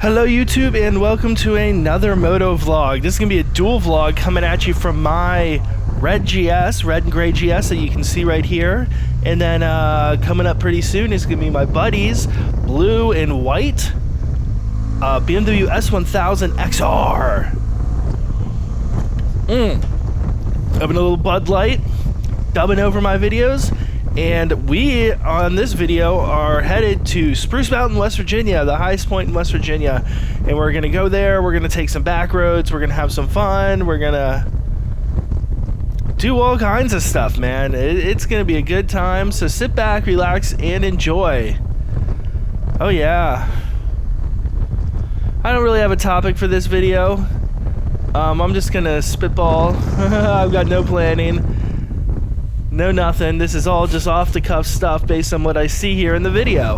Hello YouTube and welcome to another moto vlog. This is going to be a dual vlog coming at you from my red and gray GS that you can see right here. And then coming up pretty soon is going to be my buddy's blue and white BMW S1000 XR. Having a little Bud Light, dubbing over my videos. And we, on this video, are headed to Spruce Mountain, West Virginia, the highest point in West Virginia. And we're going to go there, we're going to take some back roads, we're going to have some fun, we're going to do all kinds of stuff, man. It's going to be a good time, so sit back, relax, and enjoy. Oh yeah. I don't really have a topic for this video. I'm just going to spitball. I've got no planning. No nothing. This is all just off the cuff stuff based on what I see here in the video.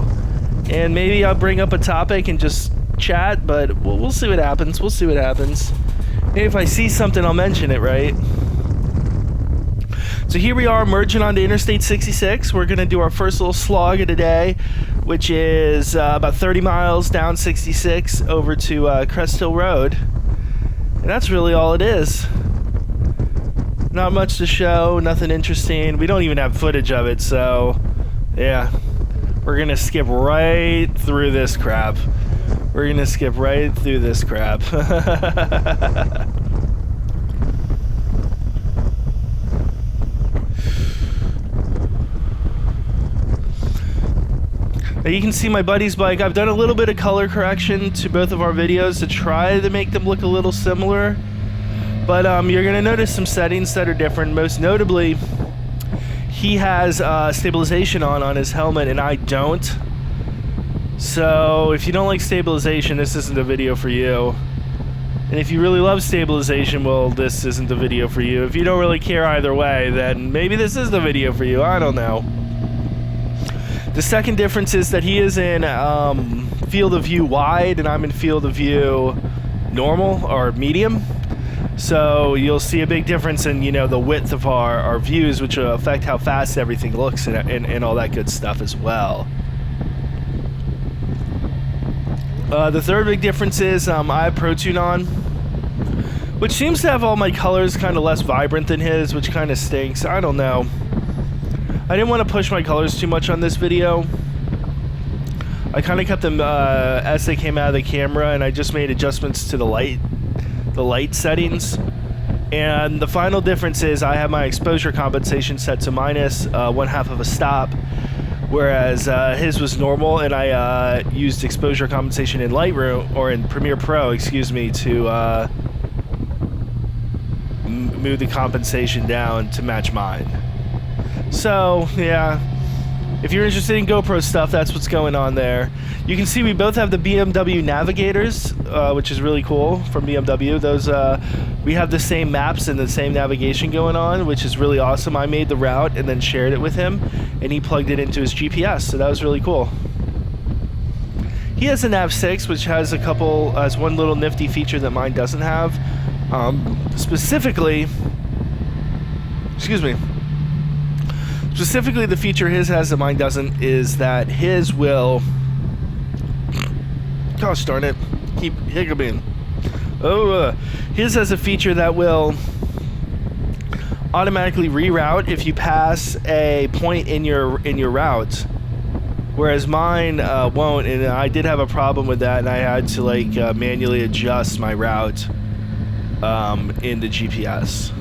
And maybe I'll bring up a topic and just chat, but we'll see what happens. We'll see what happens. Maybe if I see something, I'll mention it, right? So here we are merging onto Interstate 66. We're going to do our first little slog of the day, which is about 30 miles down 66 over to Crest Hill Road. And that's really all it is. Not much to show, nothing interesting. We don't even have footage of it, so yeah. We're gonna skip right through this crap. We're gonna skip right through this crap. Now you can see my buddy's bike. I've done a little bit of color correction to both of our videos to try to make them look a little similar. But you're going to notice some settings that are different. Most notably, he has stabilization on his helmet, and I don't. So if you don't like stabilization, this isn't a video for you. And if you really love stabilization, well, this isn't the video for you. If you don't really care either way, then maybe this is the video for you. I don't know. The second difference is that he is in field of view wide, and I'm in field of view normal or medium. So you'll see a big difference in, the width of our views, which will affect how fast everything looks and all that good stuff as well. The third big difference is I have ProTune on, which seems to have all my colors kind of less vibrant than his, which kind of stinks. I don't know. I didn't want to push my colors too much on this video. I kind of kept them as they came out of the camera, and I just made adjustments to the light settings. And the final difference is I have my exposure compensation set to minus 1/2 of a stop, whereas his was normal, and I used exposure compensation in Lightroom, or in Premiere Pro, excuse me, to move the compensation down to match mine. So yeah, if you're interested in GoPro stuff, that's what's going on there. You can see we both have the BMW navigators, which is really cool, from BMW. Those we have the same maps and the same navigation going on, which is really awesome. I made the route and then shared it with him, and he plugged it into his GPS, so that was really cool. He has a Nav 6, which has one little nifty feature that mine doesn't have. Specifically, the feature his has that mine doesn't is that his will, gosh darn it, keep hiccuping. His has a feature that will automatically reroute if you pass a point in your route, whereas mine won't. And I did have a problem with that, and I had to manually adjust my route in the GPS.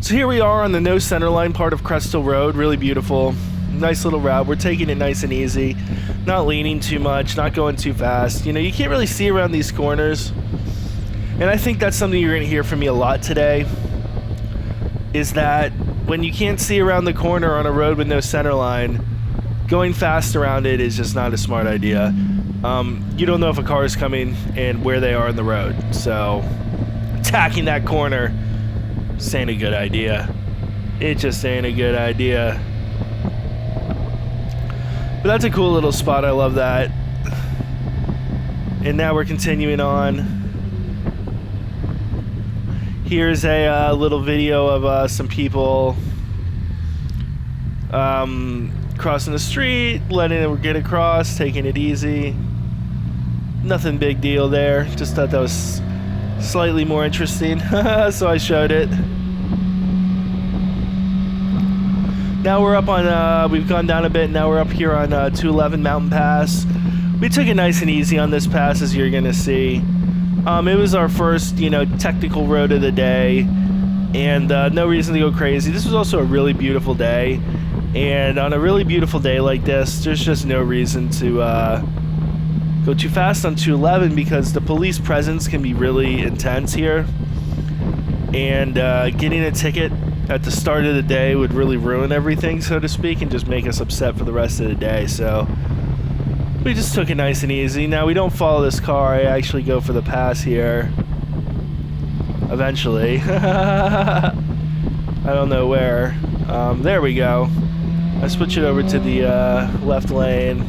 So here we are on the no centerline part of Crest Hill Road. Really beautiful, nice little route. We're taking it nice and easy, not leaning too much, not going too fast. You can't really see around these corners, and I think that's something you're going to hear from me a lot today, is that when you can't see around the corner on a road with no centerline, going fast around it is just not a smart idea. You don't know if a car is coming and where they are in the road, so attacking that corner just ain't a good idea. It just ain't a good idea. But that's a cool little spot. I love that. And now we're continuing on. Here's a little video of some people crossing the street, letting it get across, taking it easy. Nothing big deal there. Just thought that was slightly more interesting, so I showed it. Now we're up on, we've gone down a bit, now we're up here on 211 Mountain Pass. We took it nice and easy on this pass, as you're gonna see. It was our first, technical road of the day, and no reason to go crazy. This was also a really beautiful day, and on a really beautiful day like this, there's just no reason to go too fast on 211 because the police presence can be really intense here, and getting a ticket at the start of the day would really ruin everything, so to speak, and just make us upset for the rest of the day. So we just took it nice and easy. Now we don't follow this car. I actually go for the pass here eventually. I don't know where. There we go. I switch it over to the left lane,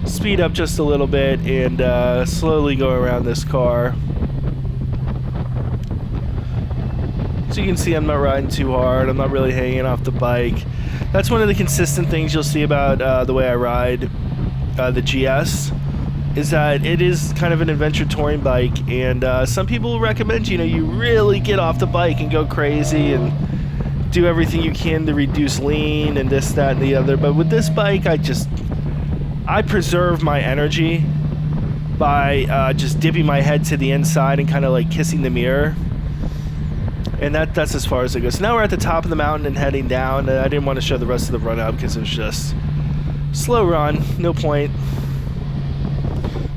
speed up just a little bit, and slowly go around this car. So you can see I'm not riding too hard. I'm not really hanging off the bike. That's one of the consistent things you'll see about the way I ride the GS, is that it is kind of an adventure touring bike, and some people recommend you really get off the bike and go crazy and do everything you can to reduce lean and this, that, and the other. But with this bike, I preserve my energy by just dipping my head to the inside and kind of like kissing the mirror. And that's as far as it goes. So now we're at the top of the mountain and heading down. I didn't want to show the rest of the run up because it was just slow run, no point.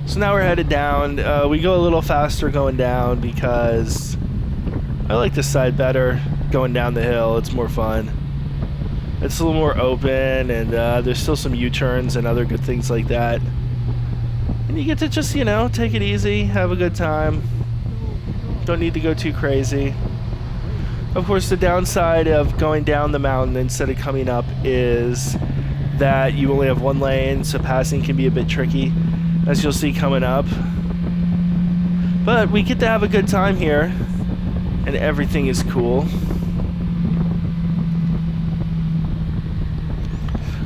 So now we're headed down. We go a little faster going down because I like this side better going down the hill. It's more fun. It's a little more open, and there's still some U-turns and other good things like that. And you get to just, take it easy, have a good time. Don't need to go too crazy. Of course, the downside of going down the mountain instead of coming up is that you only have one lane, so passing can be a bit tricky, as you'll see coming up. But we get to have a good time here, and everything is cool.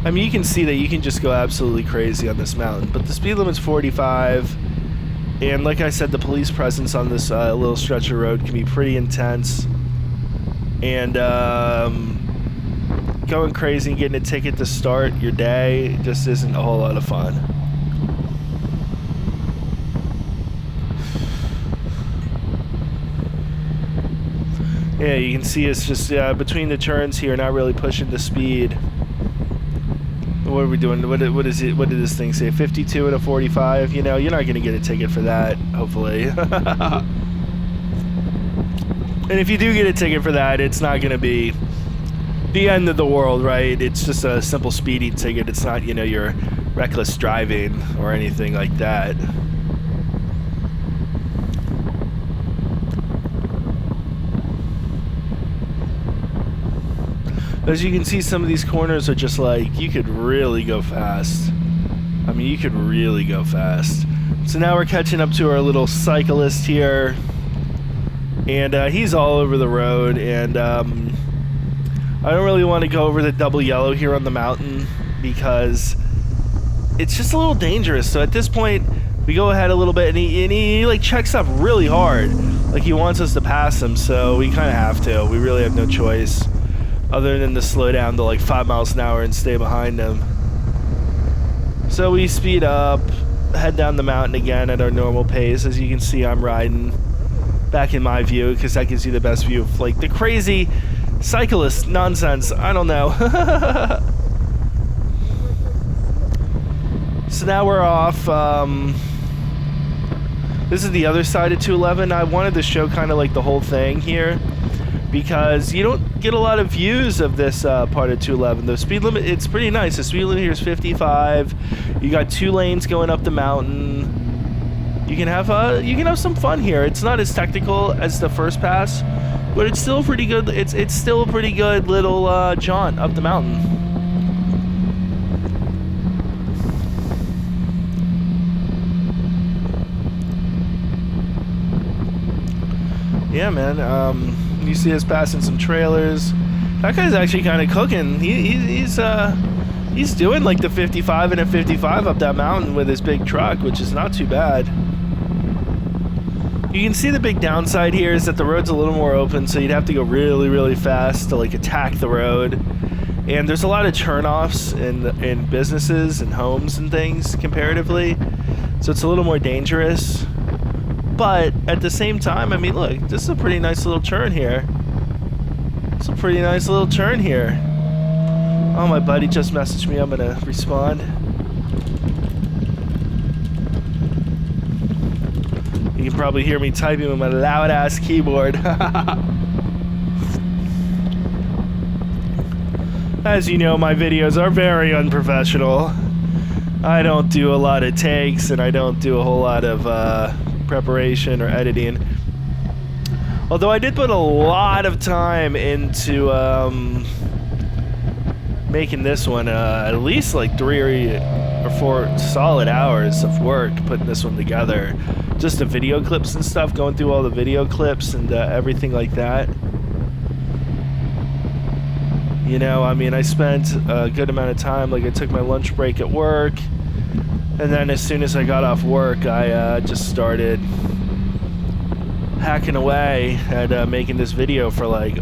I mean, you can see that you can just go absolutely crazy on this mountain, but the speed limit's 45, and like I said, the police presence on this little stretch of road can be pretty intense. And going crazy and getting a ticket to start your day just isn't a whole lot of fun. Yeah, you can see it's just between the turns here, not really pushing the speed. What are we doing? What is it? What did this thing say? 52 and a 45? You're not going to get a ticket for that, hopefully. And if you do get a ticket for that, it's not going to be the end of the world, right? It's just a simple speeding ticket. It's not, your reckless driving or anything like that. As you can see, some of these corners are just like, you could really go fast. I mean, you could really go fast. So now we're catching up to our little cyclist here. And he's all over the road, and I don't really want to go over the double yellow here on the mountain because it's just a little dangerous. So at this point, we go ahead a little bit, and he like checks up really hard. Like he wants us to pass him, so we kind of have to. We really have no choice other than to slow down to like 5 miles an hour and stay behind him. So we speed up, head down the mountain again at our normal pace. As you can see, I'm riding back in my view because that gives you the best view of like the crazy cyclist nonsense. I don't know. So now we're off. This is the other side of 211. I wanted to show kind of like the whole thing here because you don't get a lot of views of this part of 211. The speed limit, it's pretty nice. The speed limit here is 55. You got 2 lanes going up the mountain. You can have some fun here. It's not as technical as the first pass, but it's still pretty good. It's still a pretty good little jaunt up the mountain. Yeah, man. You see us passing some trailers. That guy's actually kind of cooking. He's He's doing like the 55 and a 55 up that mountain with his big truck, which is not too bad. You can see the big downside here is that the road's a little more open, so you'd have to go really, really fast to like attack the road. And there's a lot of turn-offs in businesses and homes and things comparatively, so it's a little more dangerous. But at the same time, I mean, look, this is a pretty nice little turn here. It's a pretty nice little turn here. Oh, my buddy just messaged me. I'm gonna respond. You can probably hear me typing with my loud-ass keyboard. As you know, my videos are very unprofessional. I don't do a lot of takes, and I don't do a whole lot of preparation or editing. Although I did put a lot of time into making this one, at least like 3 or 4 solid hours of work putting this one together. Just the video clips and stuff, going through all the video clips and everything like that. You know, I mean, I spent a good amount of time, like I took my lunch break at work, and then as soon as I got off work, I just started hacking away at making this video for like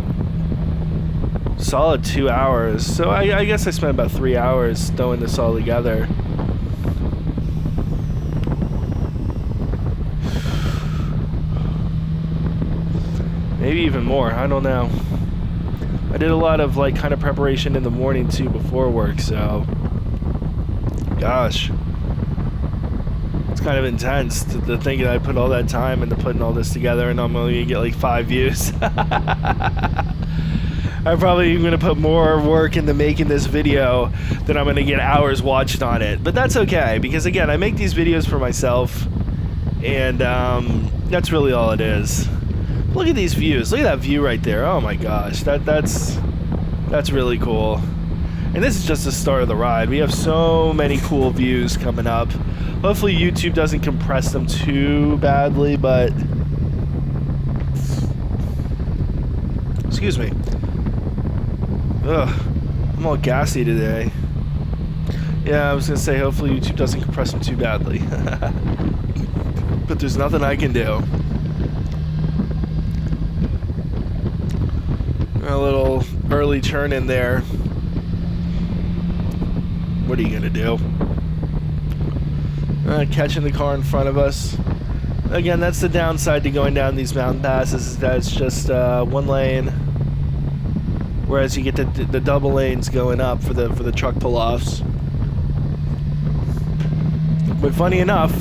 solid 2 hours. So I guess I spent about 3 hours throwing this all together. Maybe even more, I don't know. I did a lot of like kind of preparation in the morning too before work, so gosh, it's kind of intense to think that I put all that time into putting all this together and I'm only gonna get like 5 views. I'm probably gonna put more work into making this video than I'm gonna get hours watched on it, but that's okay, because again, I make these videos for myself, and that's really all it is. Look at these views. Look at that view right there. Oh my gosh, that's really cool. And this is just the start of the ride. We have so many cool views coming up. Hopefully YouTube doesn't compress them too badly, but excuse me. Ugh, I'm all gassy today. Yeah, I was gonna say hopefully YouTube doesn't compress them too badly. But there's nothing I can do. A little early turn in there. What are you gonna do? Catching the car in front of us. Again, that's the downside to going down these mountain passes, is that it's just one lane, whereas you get the double lanes going up for the truck pull-offs. But funny enough,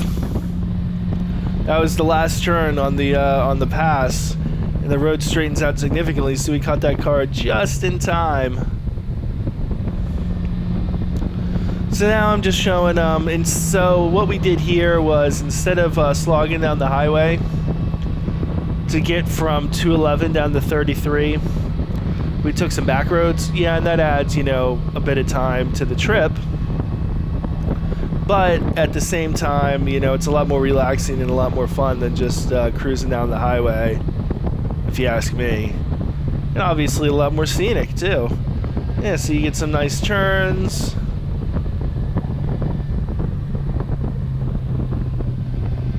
that was the last turn on the pass. And the road straightens out significantly, so we caught that car just in time. So now I'm just showing, and so what we did here was, instead of slogging down the highway to get from 211 down to 33, we took some back roads. Yeah, and that adds, you know, a bit of time to the trip. But at the same time, you know, it's a lot more relaxing and a lot more fun than just cruising down the highway, if you ask me. And obviously a lot more scenic too. Yeah, so you get some nice turns.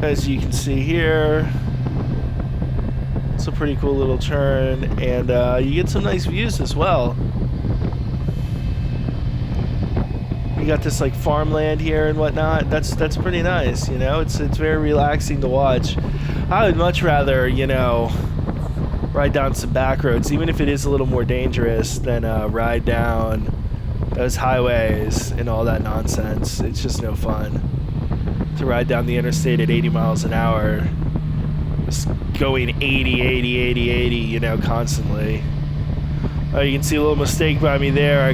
As you can see here, it's a pretty cool little turn, and you get some nice views as well. You got this like farmland here and whatnot. That's pretty nice, you know. It's very relaxing to watch. I would much rather, you know, ride down some back roads, even if it is a little more dangerous, than ride down those highways and all that nonsense. It's just no fun to ride down the interstate at 80 miles an hour, just going 80, 80, 80, 80, you know, constantly. Oh, you can see a little mistake by me there. I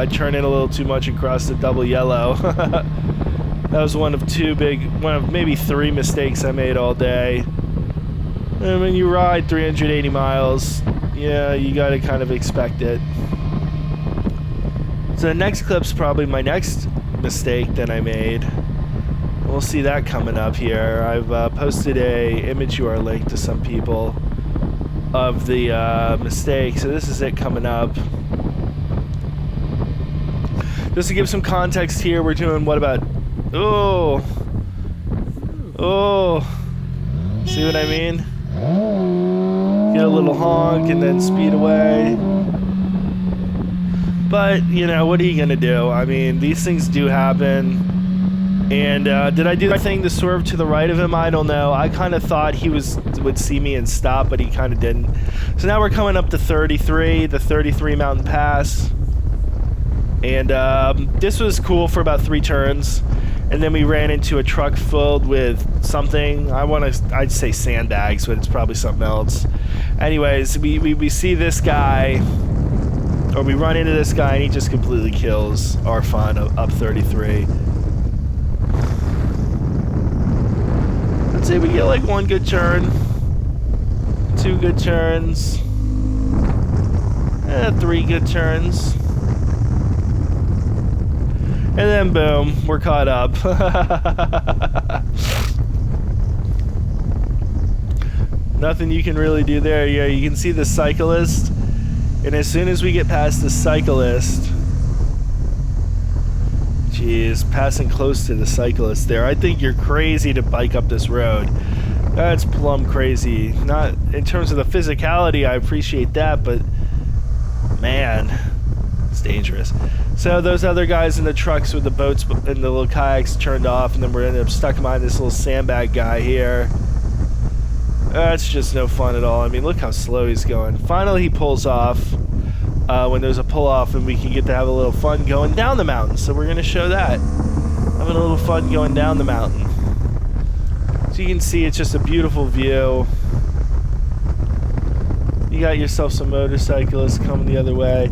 turned in a little too much and crossed the double yellow. That was one of maybe 3 mistakes I made all day. And when you ride 380 miles, yeah, you gotta kind of expect it. So the next clip's probably my next mistake that I made. We'll see that coming up here. I've posted a image URL link to some people of the mistake, so this is it coming up. Just to give some context here, we're doing what about... Oh. Oh. See what I mean? Get a little honk and then speed away. But, you know, what are you going to do? I mean, these things do happen. And did I do the right thing to swerve to the right of him? I don't know. I kind of thought he would see me and stop, but he kind of didn't. So now we're coming up to 33, the 33 Mountain Pass. And this was cool for about 3 turns. And then we ran into a truck filled with something. I'd say sandbags, but it's probably something else. Anyways, we see this guy, or we run into this guy, and he just completely kills our fun up 33. I'd say we get like 1 good turn, 2 good turns, 3 good turns. And then boom, we're caught up. Nothing you can really do there. Yeah, you can see the cyclist. And as soon as we get past the cyclist, geez, passing close to the cyclist there. I think you're crazy to bike up this road. That's plumb crazy. Not in terms of the physicality, I appreciate that, but man, it's dangerous. So those other guys in the trucks with the boats and the little kayaks turned off, and then we're ended up stuck behind this little sandbag guy here. That's just no fun at all. I mean, look how slow he's going. Finally, he pulls off when there's a pull-off, and we can get to have a little fun going down the mountain. So we're going to show that. Having a little fun going down the mountain. So you can see it's just a beautiful view. You got yourself some motorcyclists coming the other way.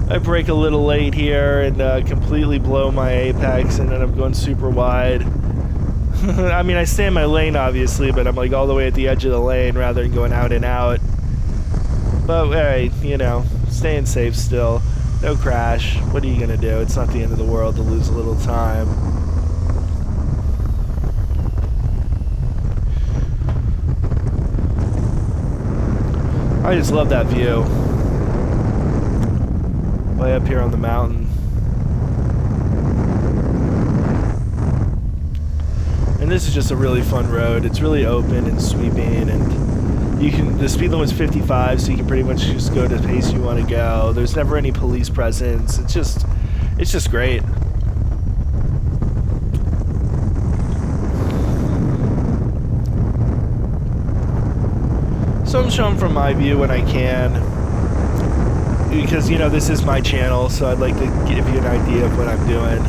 I brake a little late here and completely blow my apex, and then I'm going super wide. I mean, I stay in my lane, obviously, but I'm like all the way at the edge of the lane rather than going out and out. But, hey, you know, staying safe still. No crash. What are you going to do? It's not the end of the world to lose a little time. I just love that view. Way up here on the mountain. And this is just a really fun road. It's really open and sweeping, and the speed limit's 55, so you can pretty much just go to the pace you want to go. There's never any police presence. It's just great. So I'm showing from my view when I can, because, you know, this is my channel, so I'd like to give you an idea of what I'm doing.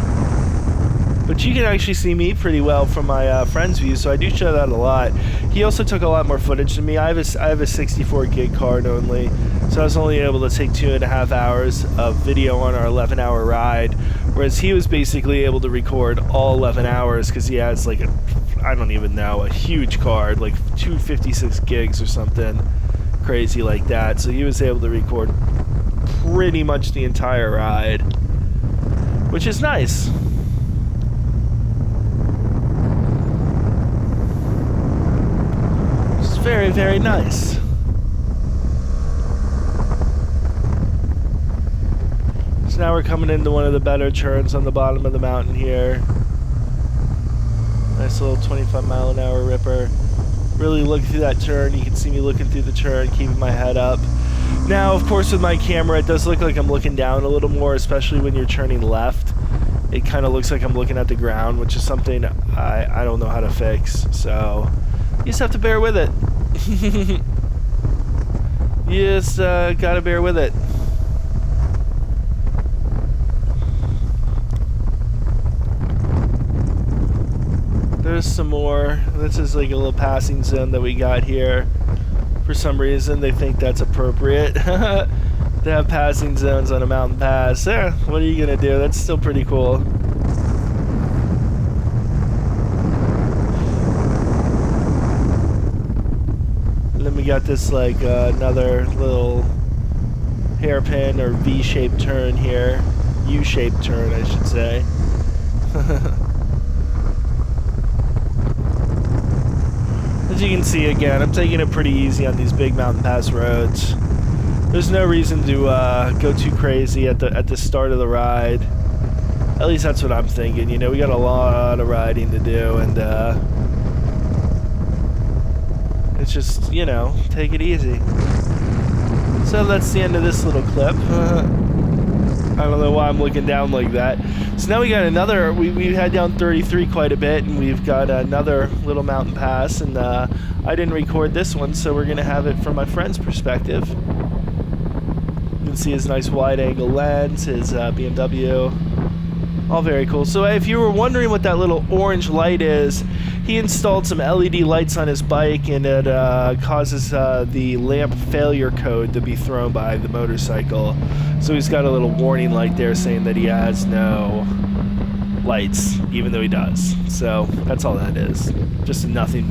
But you can actually see me pretty well from my friend's view, so I do show that a lot. He also took a lot more footage than me. I have a 64 gig card only, so I was only able to take 2.5 hours of video on our 11-hour ride, whereas he was basically able to record all 11 hours because he has like I don't even know, a huge card, like 256 gigs or something crazy like that. So he was able to record pretty much the entire ride, which is nice. It's very, very nice. So now we're coming into one of the better turns on the bottom of the mountain here. Nice little 25-mile-an-hour ripper. Really look through that turn. You can see me looking through the turn, keeping my head up. Now, of course, with my camera, it does look like I'm looking down a little more, especially when you're turning left. It kind of looks like I'm looking at the ground, which is something I don't know how to fix. So you just have to bear with it. You just gotta bear with it. There's some more. This is like a little passing zone that we got here. For some reason, they think that's appropriate to have passing zones on a mountain pass. Yeah, what are you gonna do? That's still pretty cool. And then we got this like another little hairpin or V-shaped turn here. U-shaped turn, I should say. As you can see, again, I'm taking it pretty easy on these big mountain pass roads. There's no reason to go too crazy at the start of the ride. At least that's what I'm thinking. You know, we got a lot of riding to do, and it's just, you know, take it easy. So that's the end of this little clip. I don't know why I'm looking down like that. So now we got another, we had down 33 quite a bit, and we've got another little mountain pass, and I didn't record this one, so we're going to have it from my friend's perspective. You can see his nice wide angle lens, his BMW. All very cool. So if you were wondering what that little orange light is, he installed some LED lights on his bike, and it causes the lamp failure code to be thrown by the motorcycle. So he's got a little warning light there saying that he has no lights, even though he does. So that's all that is. Just a nothing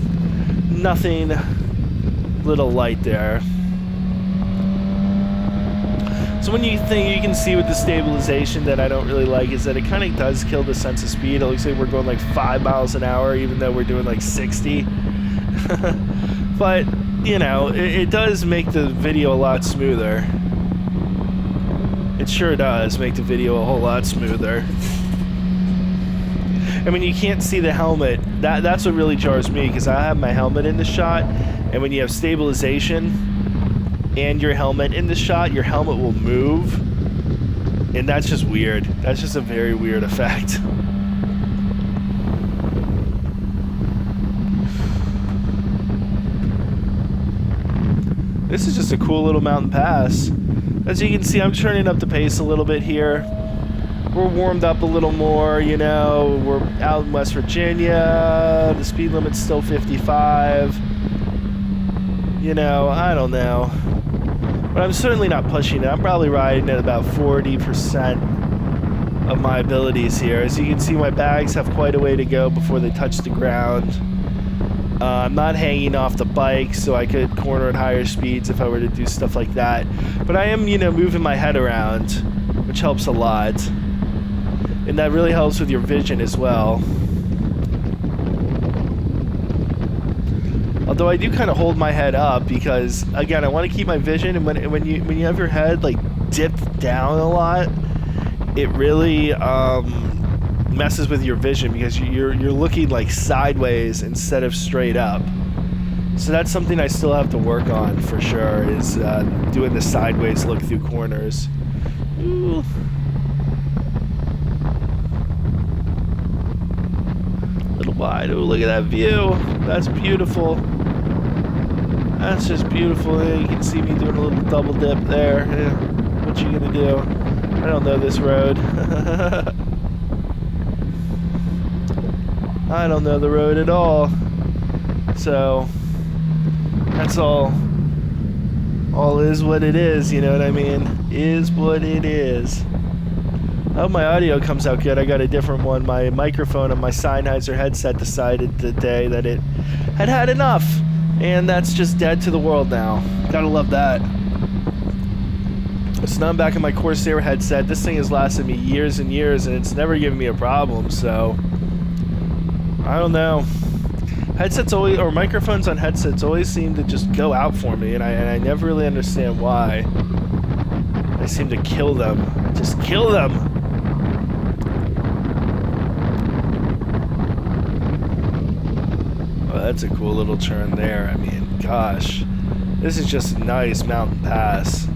little light there. So when you can see with the stabilization that I don't really like is that it kind of does kill the sense of speed. It looks like we're going like 5 miles an hour, even though we're doing like 60. But, you know, it does make the video a lot smoother. It sure does make the video a whole lot smoother. I mean, you can't see the helmet. That's what really jars me, because I have my helmet in the shot, and when you have stabilization and your helmet in the shot, your helmet will move, and that's just weird. That's just a very weird effect. This is just a cool little mountain pass. As you can see, I'm turning up the pace a little bit here. We're warmed up a little more, you know. We're out in West Virginia. The speed limit's still 55. You know, I don't know. But I'm certainly not pushing it. I'm probably riding at about 40% of my abilities here. As you can see, my bags have quite a way to go before they touch the ground. I'm not hanging off the bike, so I could corner at higher speeds if I were to do stuff like that. But I am, you know, moving my head around, which helps a lot. And that really helps with your vision as well. Although I do kind of hold my head up because, again, I want to keep my vision, and when you have your head like dipped down a lot, it really messes with your vision because you're looking like sideways instead of straight up. So that's something I still have to work on for sure, is doing the sideways look through corners. Ooh. Little wide. Ooh, look at that view. That's beautiful. That's just beautiful. Yeah, you can see me doing a little double dip there. Yeah. What you gonna do? I don't know this road. I don't know the road at all. So that's all is what it is, you know what I mean? Is what it is. I hope my audio comes out good. I got a different one. My microphone on my Sennheiser headset decided today that it had enough. And that's just dead to the world now. Gotta love that. So now I'm back in my Corsair headset. This thing has lasted me years and years, and it's never given me a problem, so I don't know. Headsets always, or microphones on headsets always seem to just go out for me, and I never really understand why. I seem to kill them. Just kill them! Oh, that's a cool little turn there. I mean, gosh. This is just a nice mountain pass.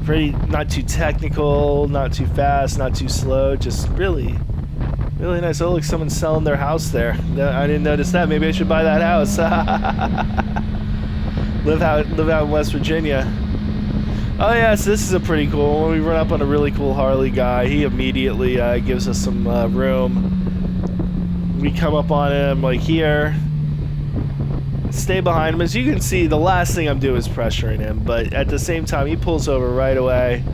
Pretty, not too technical, not too fast, not too slow, just really nice. Oh, look, someone's selling their house there. I didn't notice that. Maybe I should buy that house. live out in West Virginia. Oh yeah, so this is a pretty cool one. We run up on a really cool Harley guy. He immediately gives us some room. We come up on him like here. Stay behind him. As you can see, the last thing I'm doing is pressuring him, but at the same time, he pulls over right away.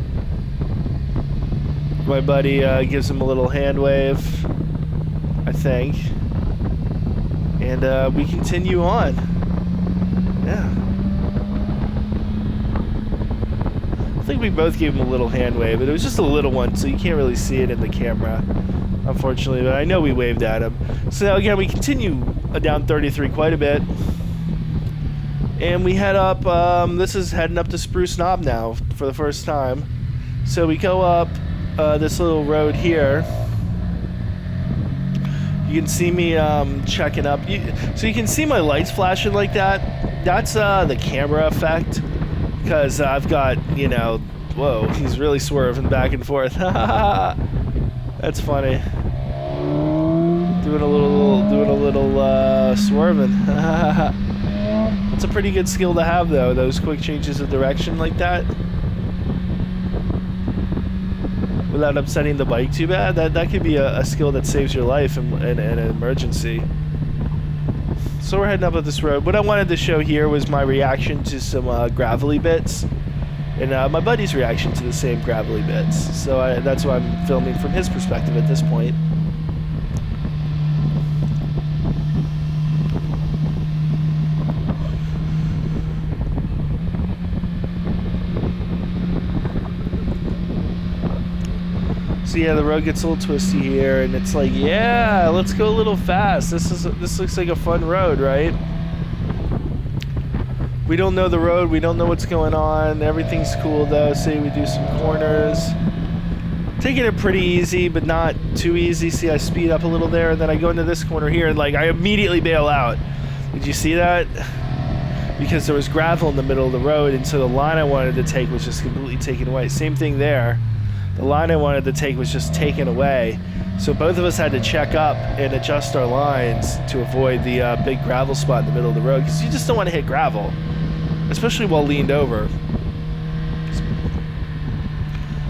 My buddy gives him a little hand wave, I think, and we continue on. Yeah. I think we both gave him a little hand wave, but it was just a little one, so you can't really see it in the camera, unfortunately, but I know we waved at him. So now again, we continue down 33 quite a bit. And we head up, this is heading up to Spruce Knob now for the first time. So we go up, this little road here. You can see me checking up. So you can see my lights flashing like that. That's the camera effect, because I've got, you know, whoa, he's really swerving back and forth. That's funny. Doing a little swerving. It's a pretty good skill to have, though, those quick changes of direction like that, without upsetting the bike too bad. That could be a skill that saves your life in an emergency. So we're heading up this road. What I wanted to show here was my reaction to some gravelly bits, and my buddy's reaction to the same gravelly bits. So that's why I'm filming from his perspective at this point. So yeah, the road gets a little twisty here, and it's like, yeah, let's go a little fast. This looks like a fun road, right? We don't know the road, we don't know what's going on. Everything's cool though. Say we do some corners. Taking it pretty easy, but not too easy. See, I speed up a little there, and then I go into this corner here, and like I immediately bail out. Did you see that? Because there was gravel in the middle of the road, and so the line I wanted to take was just completely taken away. Same thing there. The line I wanted to take was just taken away. So both of us had to check up and adjust our lines to avoid the big gravel spot in the middle of the road, because you just don't want to hit gravel, especially while leaned over.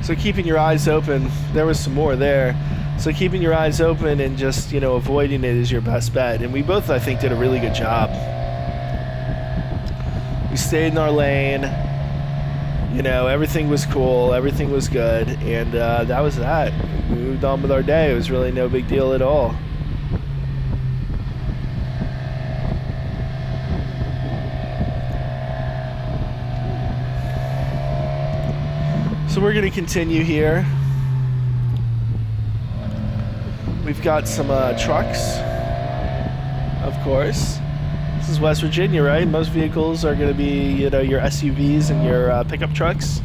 So keeping your eyes open, there was some more there. So keeping your eyes open and just, you know, avoiding it is your best bet. And we both, I think, did a really good job. We stayed in our lane. You know, everything was cool, everything was good, and that was that. We moved on with our day. It was really no big deal at all. So we're going to continue here. We've got some trucks, of course. This is West Virginia, right? Most vehicles are going to be, you know, your SUVs and your pickup trucks.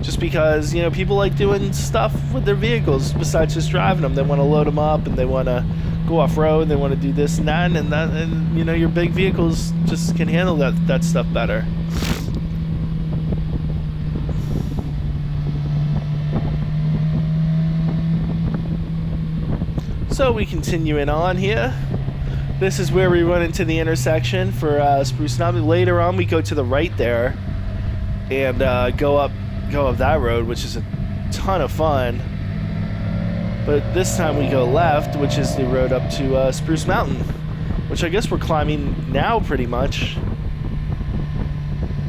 Just because, you know, people like doing stuff with their vehicles besides just driving them. They want to load them up, and they want to go off-road. They want to do this and that, and you know, your big vehicles just can handle that stuff better. So we continuing on here. This is where we run into the intersection for Spruce Mountain. Later on, we go to the right there and go up that road, which is a ton of fun. But this time we go left, which is the road up to Spruce Mountain, which I guess we're climbing now pretty much.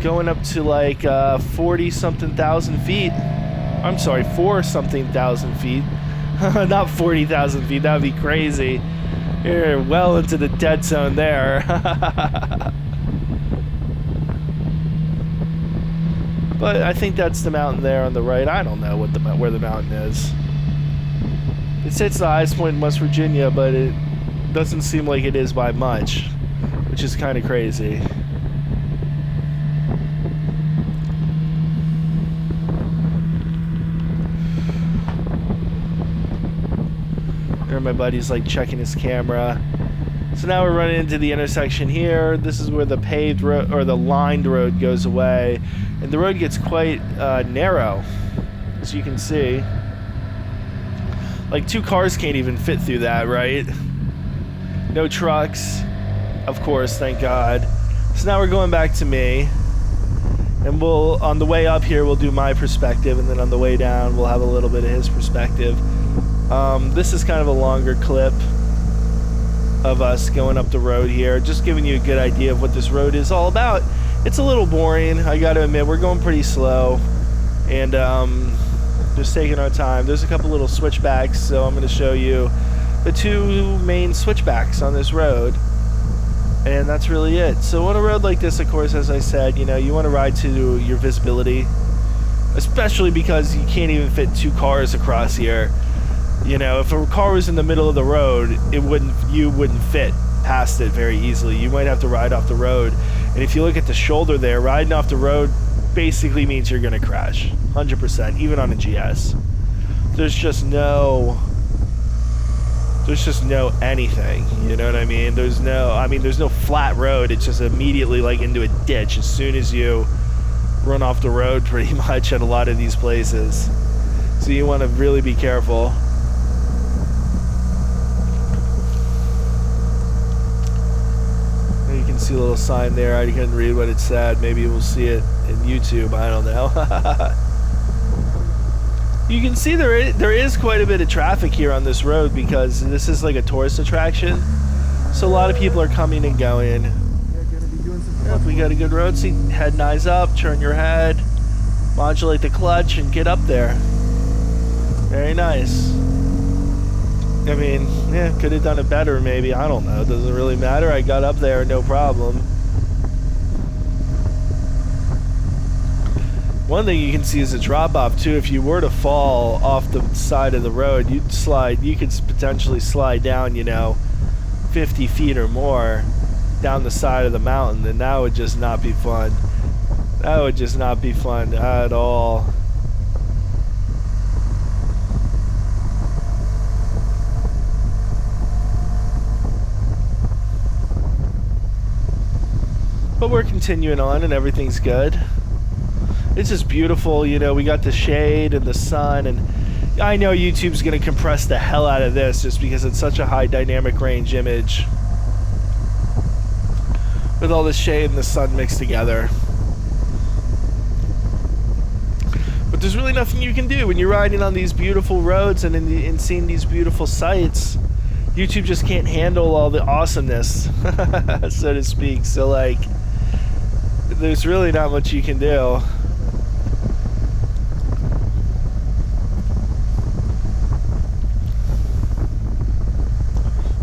Going up to like 40-something thousand feet. I'm sorry, 4-something thousand feet. Not 40,000 feet, that would be crazy. You're well into the dead zone there. But I think that's the mountain there on the right. I don't know where the mountain is. It sits the highest point in West Virginia, but it doesn't seem like it is by much, which is kind of crazy. There my buddy's like checking his camera. So now we're running into the intersection here. This is where the paved road, or the lined road, goes away, and the road gets quite narrow, as you can see. Like 2 cars can't even fit through that, right? No trucks, of course, thank God. So now we're going back to me, and we'll, on the way up here, we'll do my perspective, and then on the way down, we'll have a little bit of his perspective. This is kind of a longer clip of us going up the road here, just giving you a good idea of what this road is all about. It's a little boring, I gotta admit. We're going pretty slow, and just taking our time. There's a couple little switchbacks, so I'm going to show you the 2 main switchbacks on this road, and that's really it. So on a road like this, of course, as I said, you know, you want to ride to your visibility, especially because you can't even fit 2 cars across here. You know, if a car was in the middle of the road, you wouldn't fit past it very easily. You might have to ride off the road, and if you look at the shoulder there, riding off the road basically means you're going to crash 100%, even on a GS. there's just no anything, you know what I mean? There's no flat road. It's just immediately like into a ditch as soon as you run off the road pretty much at a lot of these places. So you want to really be careful. You can see a little sign there. I couldn't read what it said. Maybe we'll see it in YouTube. I don't know. You can see there is quite a bit of traffic here on this road because this is like a tourist attraction. So a lot of people are coming and going. Yep, we got a good road. See, head and eyes up, turn your head, modulate the clutch, and get up there. Very nice. I mean, yeah, could have done it better maybe. I don't know. It doesn't really matter. I got up there, no problem. One thing you can see is a drop-off too. If you were to fall off the side of the road, you could potentially slide down, 50 feet or more down the side of the mountain, and that would just not be fun. That would just not be fun at all. But we're continuing on and everything's good. It's just beautiful, we got the shade and the sun, and I know YouTube's gonna compress the hell out of this just because it's such a high dynamic range image with all the shade and the sun mixed together. But there's really nothing you can do when you're riding on these beautiful roads and seeing these beautiful sights. YouTube just can't handle all the awesomeness, so to speak. So like, there's really not much you can do.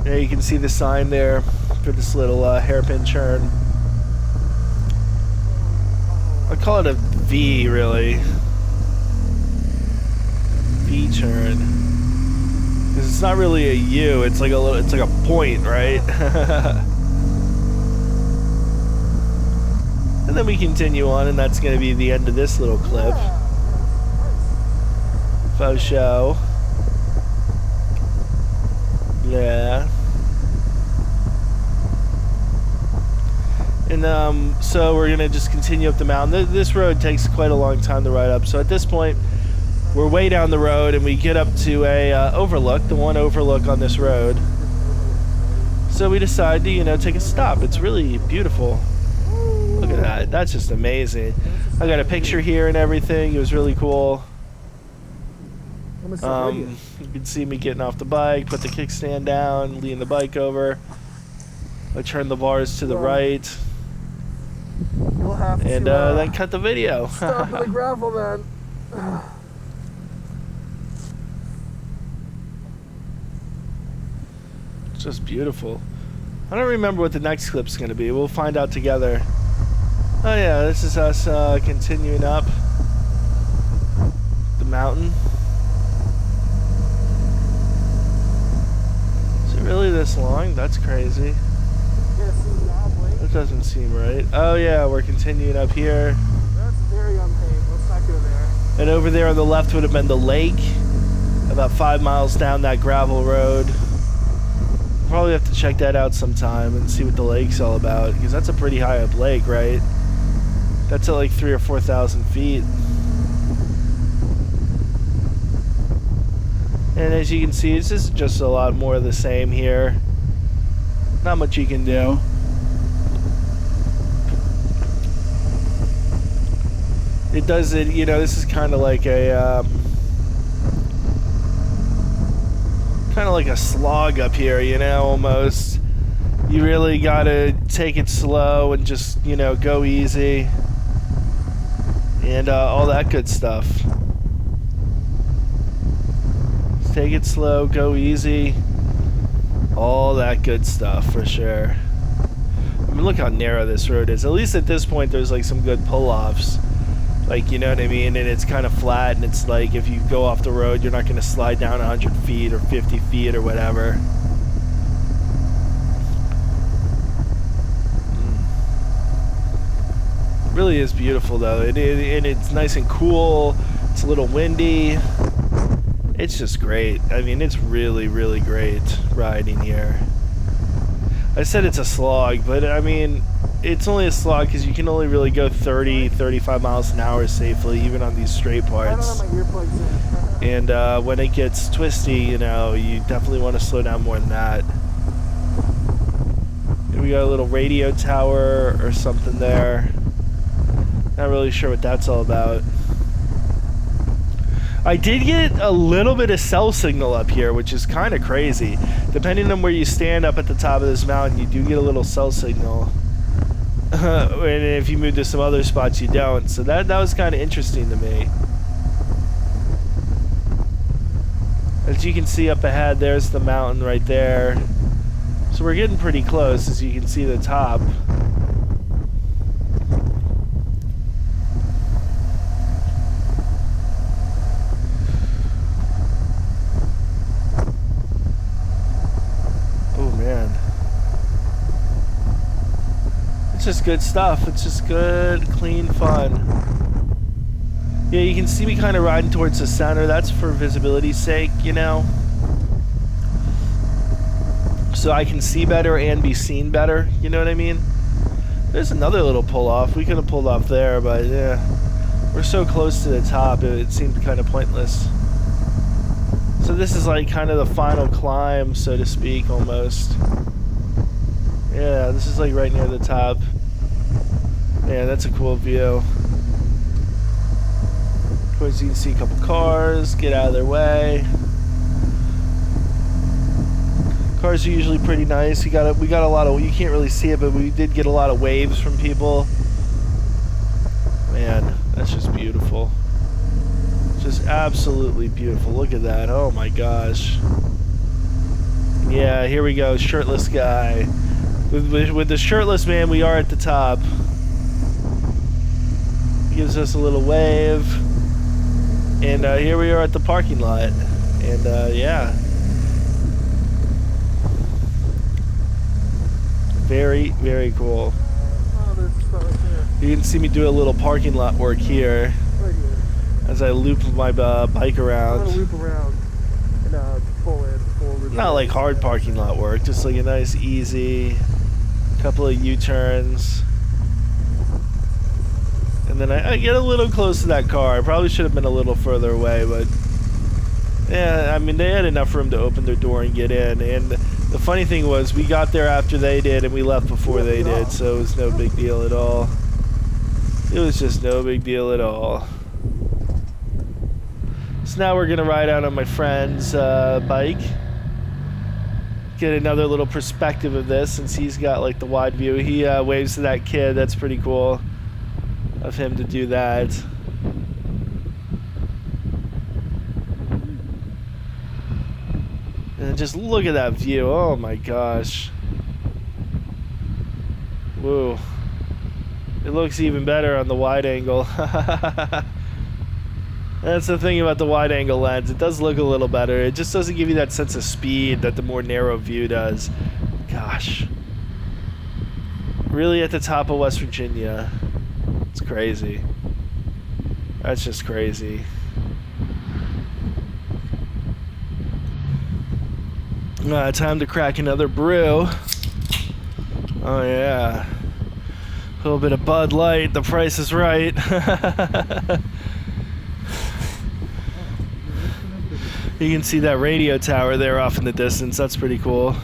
There you can see the sign there for this little hairpin turn. I call it a V, really. V turn. Because it's not really a U. It's like a point, right? And then we continue on, and that's going to be the end of this little clip. Faux show. Yeah. And so we're gonna just continue up the mountain. This road takes quite a long time to ride up. So at this point, we're way down the road, and we get up to a overlook, the one overlook on this road. So we decide to, take a stop. It's really beautiful. Look at that. That's just amazing. I got a picture here and everything. It was really cool. You can see me getting off the bike, put the kickstand down, lean the bike over. I turn the bars to the right. You'll have to, and then cut the video. Stop at the gravel, man. It's just beautiful. I don't remember what the next clip's going to be. We'll find out together. Oh yeah, this is us continuing up the mountain. Is it really this long? That's crazy. That doesn't seem right. Oh yeah, we're continuing up here. That's very unpaved. Let's not go there. And over there on the left would have been the lake. About 5 miles down that gravel road. We'll probably have to check that out sometime and see what the lake's all about, because that's a pretty high up lake, right? That's at like 3,000 or 4,000 feet. And as you can see, it's just a lot more of the same here. Not much you can do. It does it, this is kind of like a slog up here, almost. You really gotta take it slow and just, go easy. And all that good stuff. Just take it slow, go easy. All that good stuff, for sure. I mean, look how narrow this road is. At least at this point, there's like some good pull-offs. Like, you know what I mean? And it's kind of flat, and it's like if you go off the road, you're not going to slide down 100 feet or 50 feet or whatever. It really is beautiful, though. And it's nice and cool. It's a little windy. It's just great. I mean, it's really, really great riding here. I said it's a slog, but I mean, it's only a slog because you can only really go 30, 35 miles an hour safely, even on these straight parts. I don't have my earplugs in. And when it gets twisty, you know, you definitely want to slow down more than that. And we got a little radio tower or something there. Not really sure what that's all about. I did get a little bit of cell signal up here, which is kind of crazy. Depending on where you stand up at the top of this mountain, you do get a little cell signal. And if you move to some other spots, you don't. So that was kind of interesting to me. As you can see up ahead, there's the mountain right there. So we're getting pretty close, as you can see the top. It's just good stuff. It's just good, clean fun. Yeah, you can see me kind of riding towards the center. That's for visibility's sake, you know. So I can see better and be seen better, you know what I mean? There's another little pull off. We could have pulled off there, but yeah. We're so close to the top, it seemed kind of pointless. So this is like kind of the final climb, so to speak, almost. Yeah, this is like right near the top. Yeah, that's a cool view. Of course, you can see a couple cars, get out of their way. Cars are usually pretty nice. We got a lot of, you can't really see it, but we did get a lot of waves from people. Man, that's just beautiful. Just absolutely beautiful. Look at that. Oh my gosh. Yeah, here we go. Shirtless guy. With the shirtless man, we are at the top. Gives us a little wave. And here we are at the parking lot. And yeah. Very, very cool. Oh, there's stuff right there. You can see me do a little parking lot work here. Right here. As I loop my bike around. I'm gonna loop around and pull in forward. Not like hard parking lot work, just like a nice, easy couple of U-turns. And then I get a little close to that car. I probably should have been a little further away, but yeah, I mean, they had enough room to open their door and get in. And the funny thing was, we got there after they did, and we left before they did, so it was no big deal at all. It was just no big deal at all. So now we're gonna ride out on my friend's bike. Get another little perspective of this, since he's got like the wide view. He waves to that kid. That's pretty cool of him to do that. And just look at that view. Oh my gosh. Whoa. It looks even better on the wide angle. That's the thing about the wide angle lens. It does look a little better. It just doesn't give you that sense of speed that the more narrow view does. Gosh. Really at the top of West Virginia. It's crazy. That's just crazy. Time to crack another brew. Oh yeah. A little bit of Bud Light. The price is right. You can see that radio tower there off in the distance. That's pretty cool.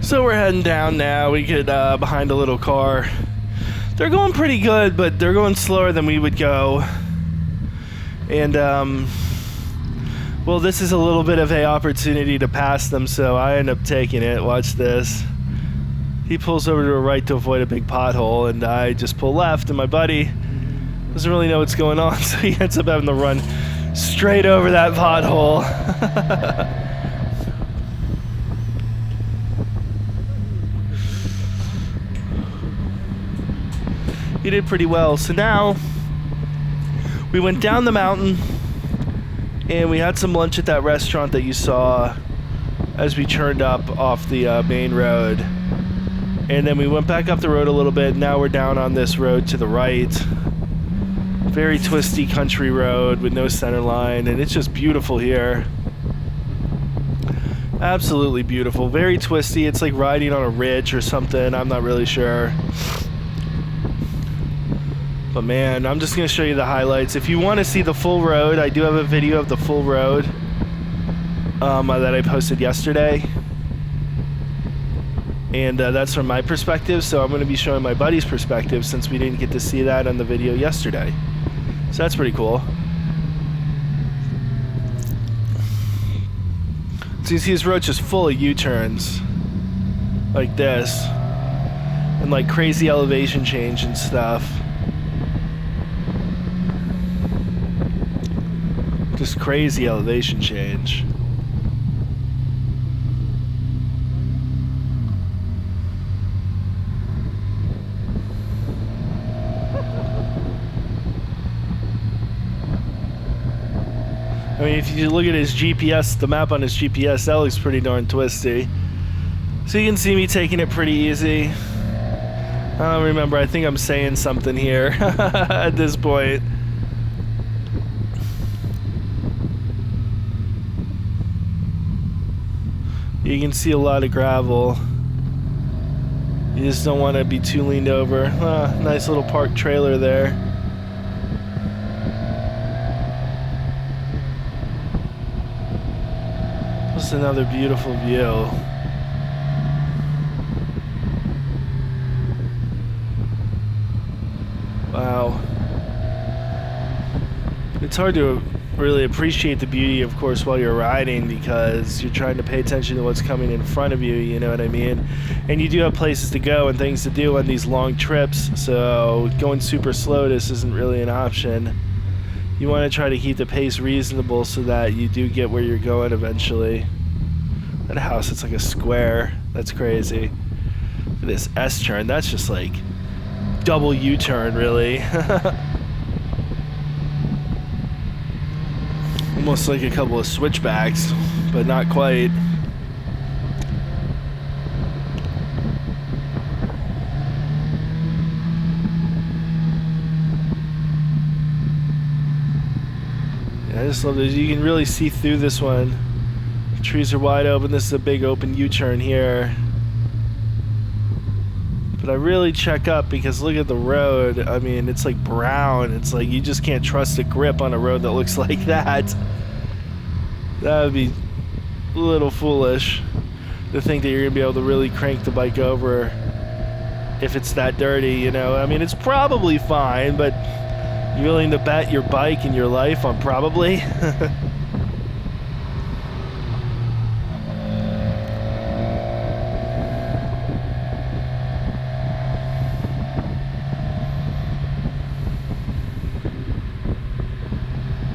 So we're heading down now. We get behind a little car. They're going pretty good, but they're going slower than we would go. And well, this is a little bit of an opportunity to pass them, so I end up taking it. Watch this. He pulls over to the right to avoid a big pothole, and I just pull left, and my buddy doesn't really know what's going on, so he ends up having to run straight over that pothole. He did pretty well. So now we went down the mountain and we had some lunch at that restaurant that you saw as we turned up off the main road. And then we went back up the road a little bit. Now we're down on this road to the right. Very twisty country road with no center line, and it's just beautiful here. Absolutely beautiful. Very twisty. It's like riding on a ridge or something. I'm not really sure. But man, I'm just going to show you the highlights. If you want to see the full road, I do have a video of the full road that I posted yesterday. And that's from my perspective, so I'm going to be showing my buddy's perspective since we didn't get to see that on the video yesterday. So that's pretty cool. So you see this road just full of U-turns. Like this. And like crazy elevation change and stuff. Just crazy elevation change. I mean, if you look at his GPS, the map on his GPS, that looks pretty darn twisty. So you can see me taking it pretty easy. I don't remember, I think I'm saying something here at this point. You can see a lot of gravel. You just don't want to be too leaned over. Nice little parked trailer there. Just another beautiful view. Wow. It's hard to really appreciate the beauty, of course, while you're riding because you're trying to pay attention to what's coming in front of you, you know what I mean? And you do have places to go and things to do on these long trips, so going super slow, this isn't really an option. You want to try to keep the pace reasonable so that you do get where you're going eventually. That house, it's like a square. That's crazy. Look at this S-turn. That's just like double U-turn, really. Almost like a couple of switchbacks, but not quite. I just love this. You can really see through this one. The trees are wide open. This is a big open U-turn here. But I really check up because look at the road. I mean, it's like brown. It's like you just can't trust a grip on a road that looks like that. That would be a little foolish to think that you're going to be able to really crank the bike over if it's that dirty, you know. I mean, it's probably fine, but you willing to bet your bike and your life on probably?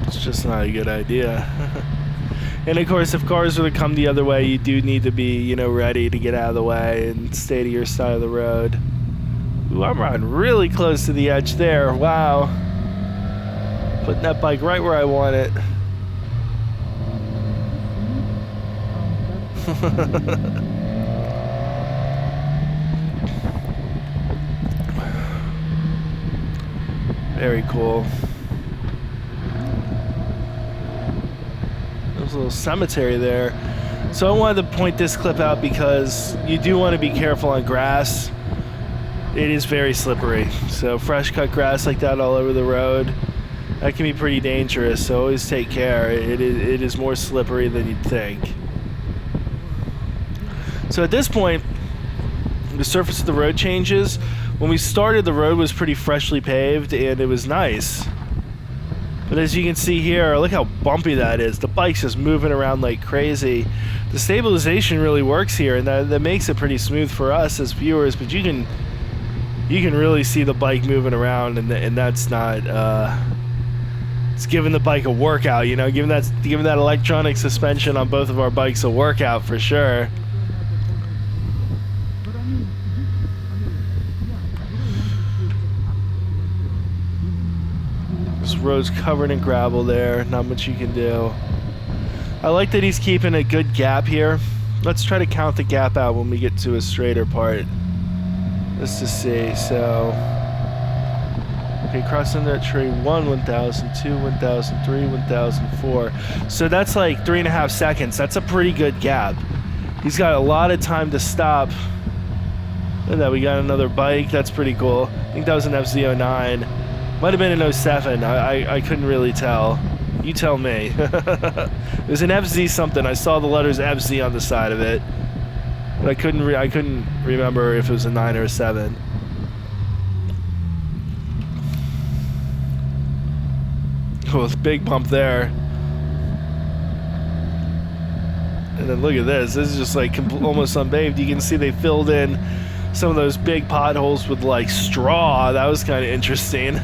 It's just not a good idea. And of course, if cars were to come the other way, you do need to be, you know, ready to get out of the way and stay to your side of the road. Ooh, I'm riding really close to the edge there. Wow. Putting that bike right where I want it. Very cool. There's a little cemetery there. So I wanted to point this clip out because you do want to be careful on grass. It is very slippery. So fresh cut grass like that all over the road, that can be pretty dangerous, so always take care. It is more slippery than you'd think. So at this point, the surface of the road changes. When we started, the road was pretty freshly paved and it was nice. But as you can see here, look how bumpy that is. The bike's just moving around like crazy. The stabilization really works here, and that makes it pretty smooth for us as viewers, but you can really see the bike moving around, and that's not it's giving the bike a workout, you know, giving that electronic suspension on both of our bikes a workout for sure. This road's covered in gravel there, not much you can do. I like that he's keeping a good gap here. Let's try to count the gap out when we get to a straighter part. Let's just see. So, okay, crossing that tree 1, 1,000, 2, 1,000, 3, 1,004. So that's like 3.5 seconds. That's a pretty good gap. He's got a lot of time to stop. Look at that, we got another bike. That's pretty cool. I think that was an FZ09. Might have been an 07. I couldn't really tell. You tell me. It was an FZ something. I saw the letters FZ on the side of it, but I couldn't remember if it was a 9 or a 7. Oh, it's a big bump there. And then look at this. This is just like almost unpaved. You can see they filled in some of those big potholes with like straw. That was kind of interesting.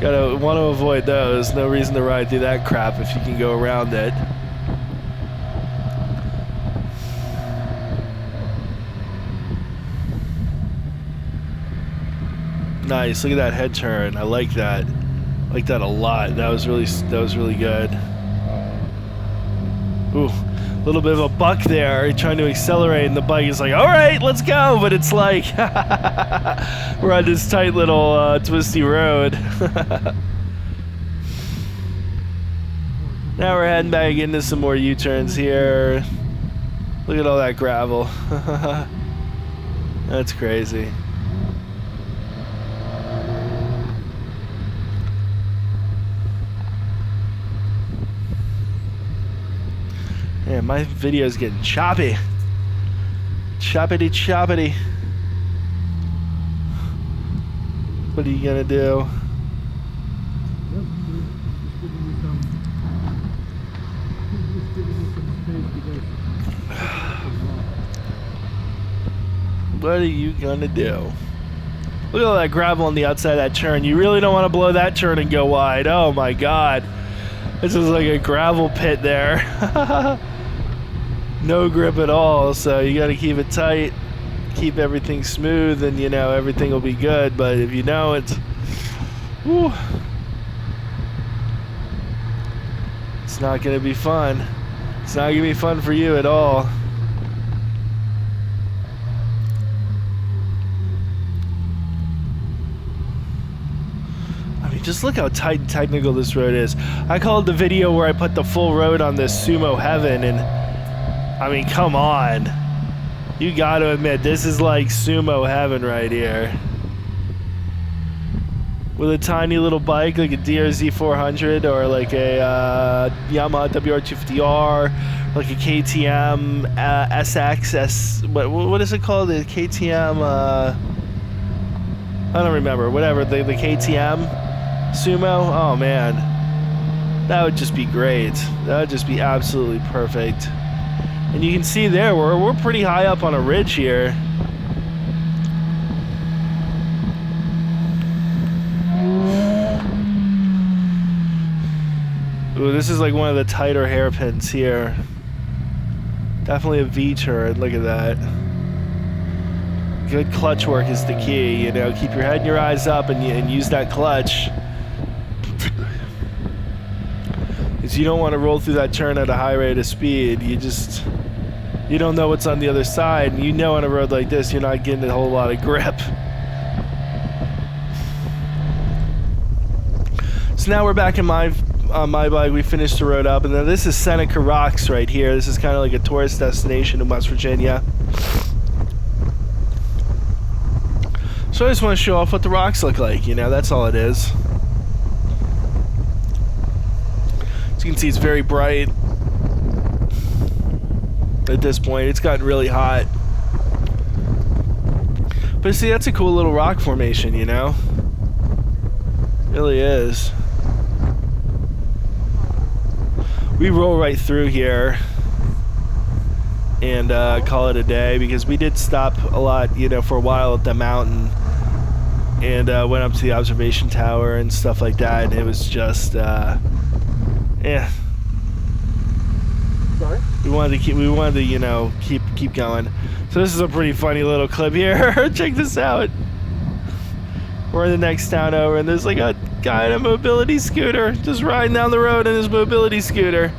Gotta want to avoid those. No reason to ride through that crap if you can go around it. Nice. Look at that head turn. I like that. I like that a lot. That was really good. Ooh, a little bit of a buck there, trying to accelerate, and the bike is like, all right, let's go. But it's like, we're on this tight little twisty road. Now we're heading back into some more U-turns here. Look at all that gravel. That's crazy. Man, my video's getting choppy. Choppity choppity. What are you gonna do? What are you gonna do? Look at all that gravel on the outside of that turn. You really don't want to blow that turn and go wide. Oh my god. This is like a gravel pit there. No grip at all, so you got to keep it tight, keep everything smooth, and you know everything will be good. But if you know it's, whew, it's not going to be fun. It's not going to be fun for you at all. I mean, just look how tight and technical this road is. I called the video where I put the full road on this Sumo Heaven, and I mean, come on. You gotta admit, this is like sumo heaven right here. With a tiny little bike like a DRZ 400 or like a Yamaha WR250R, like a KTM SX, what is it called? The KTM, I don't remember, whatever, the KTM Sumo. Oh man, that would just be great. That would just be absolutely perfect. And you can see there, we're pretty high up on a ridge here. Ooh, this is like one of the tighter hairpins here. Definitely a V-turn, look at that. Good clutch work is the key, you know, keep your head and your eyes up and use that clutch. Because you don't want to roll through that turn at a high rate of speed. You don't know what's on the other side, and you know on a road like this you're not getting a whole lot of grip. So now we're back in my bike. We finished the road up, and then this is Seneca Rocks right here. This is kind of like a tourist destination in West Virginia. So I just want to show off what the rocks look like, you know, that's all it is. As you can see, it's very bright. At this point, it's gotten really hot. But see, that's a cool little rock formation, you know? It really is. We roll right through here and call it a day, because we did stop a lot, you know, for a while at the mountain, and went up to the observation tower and stuff like that, and it was just yeah. Sorry? We wanted to, you know, keep going. So this is a pretty funny little clip here. Check this out. We're in the next town over, and there's like a guy in a mobility scooter just riding down the road in his mobility scooter.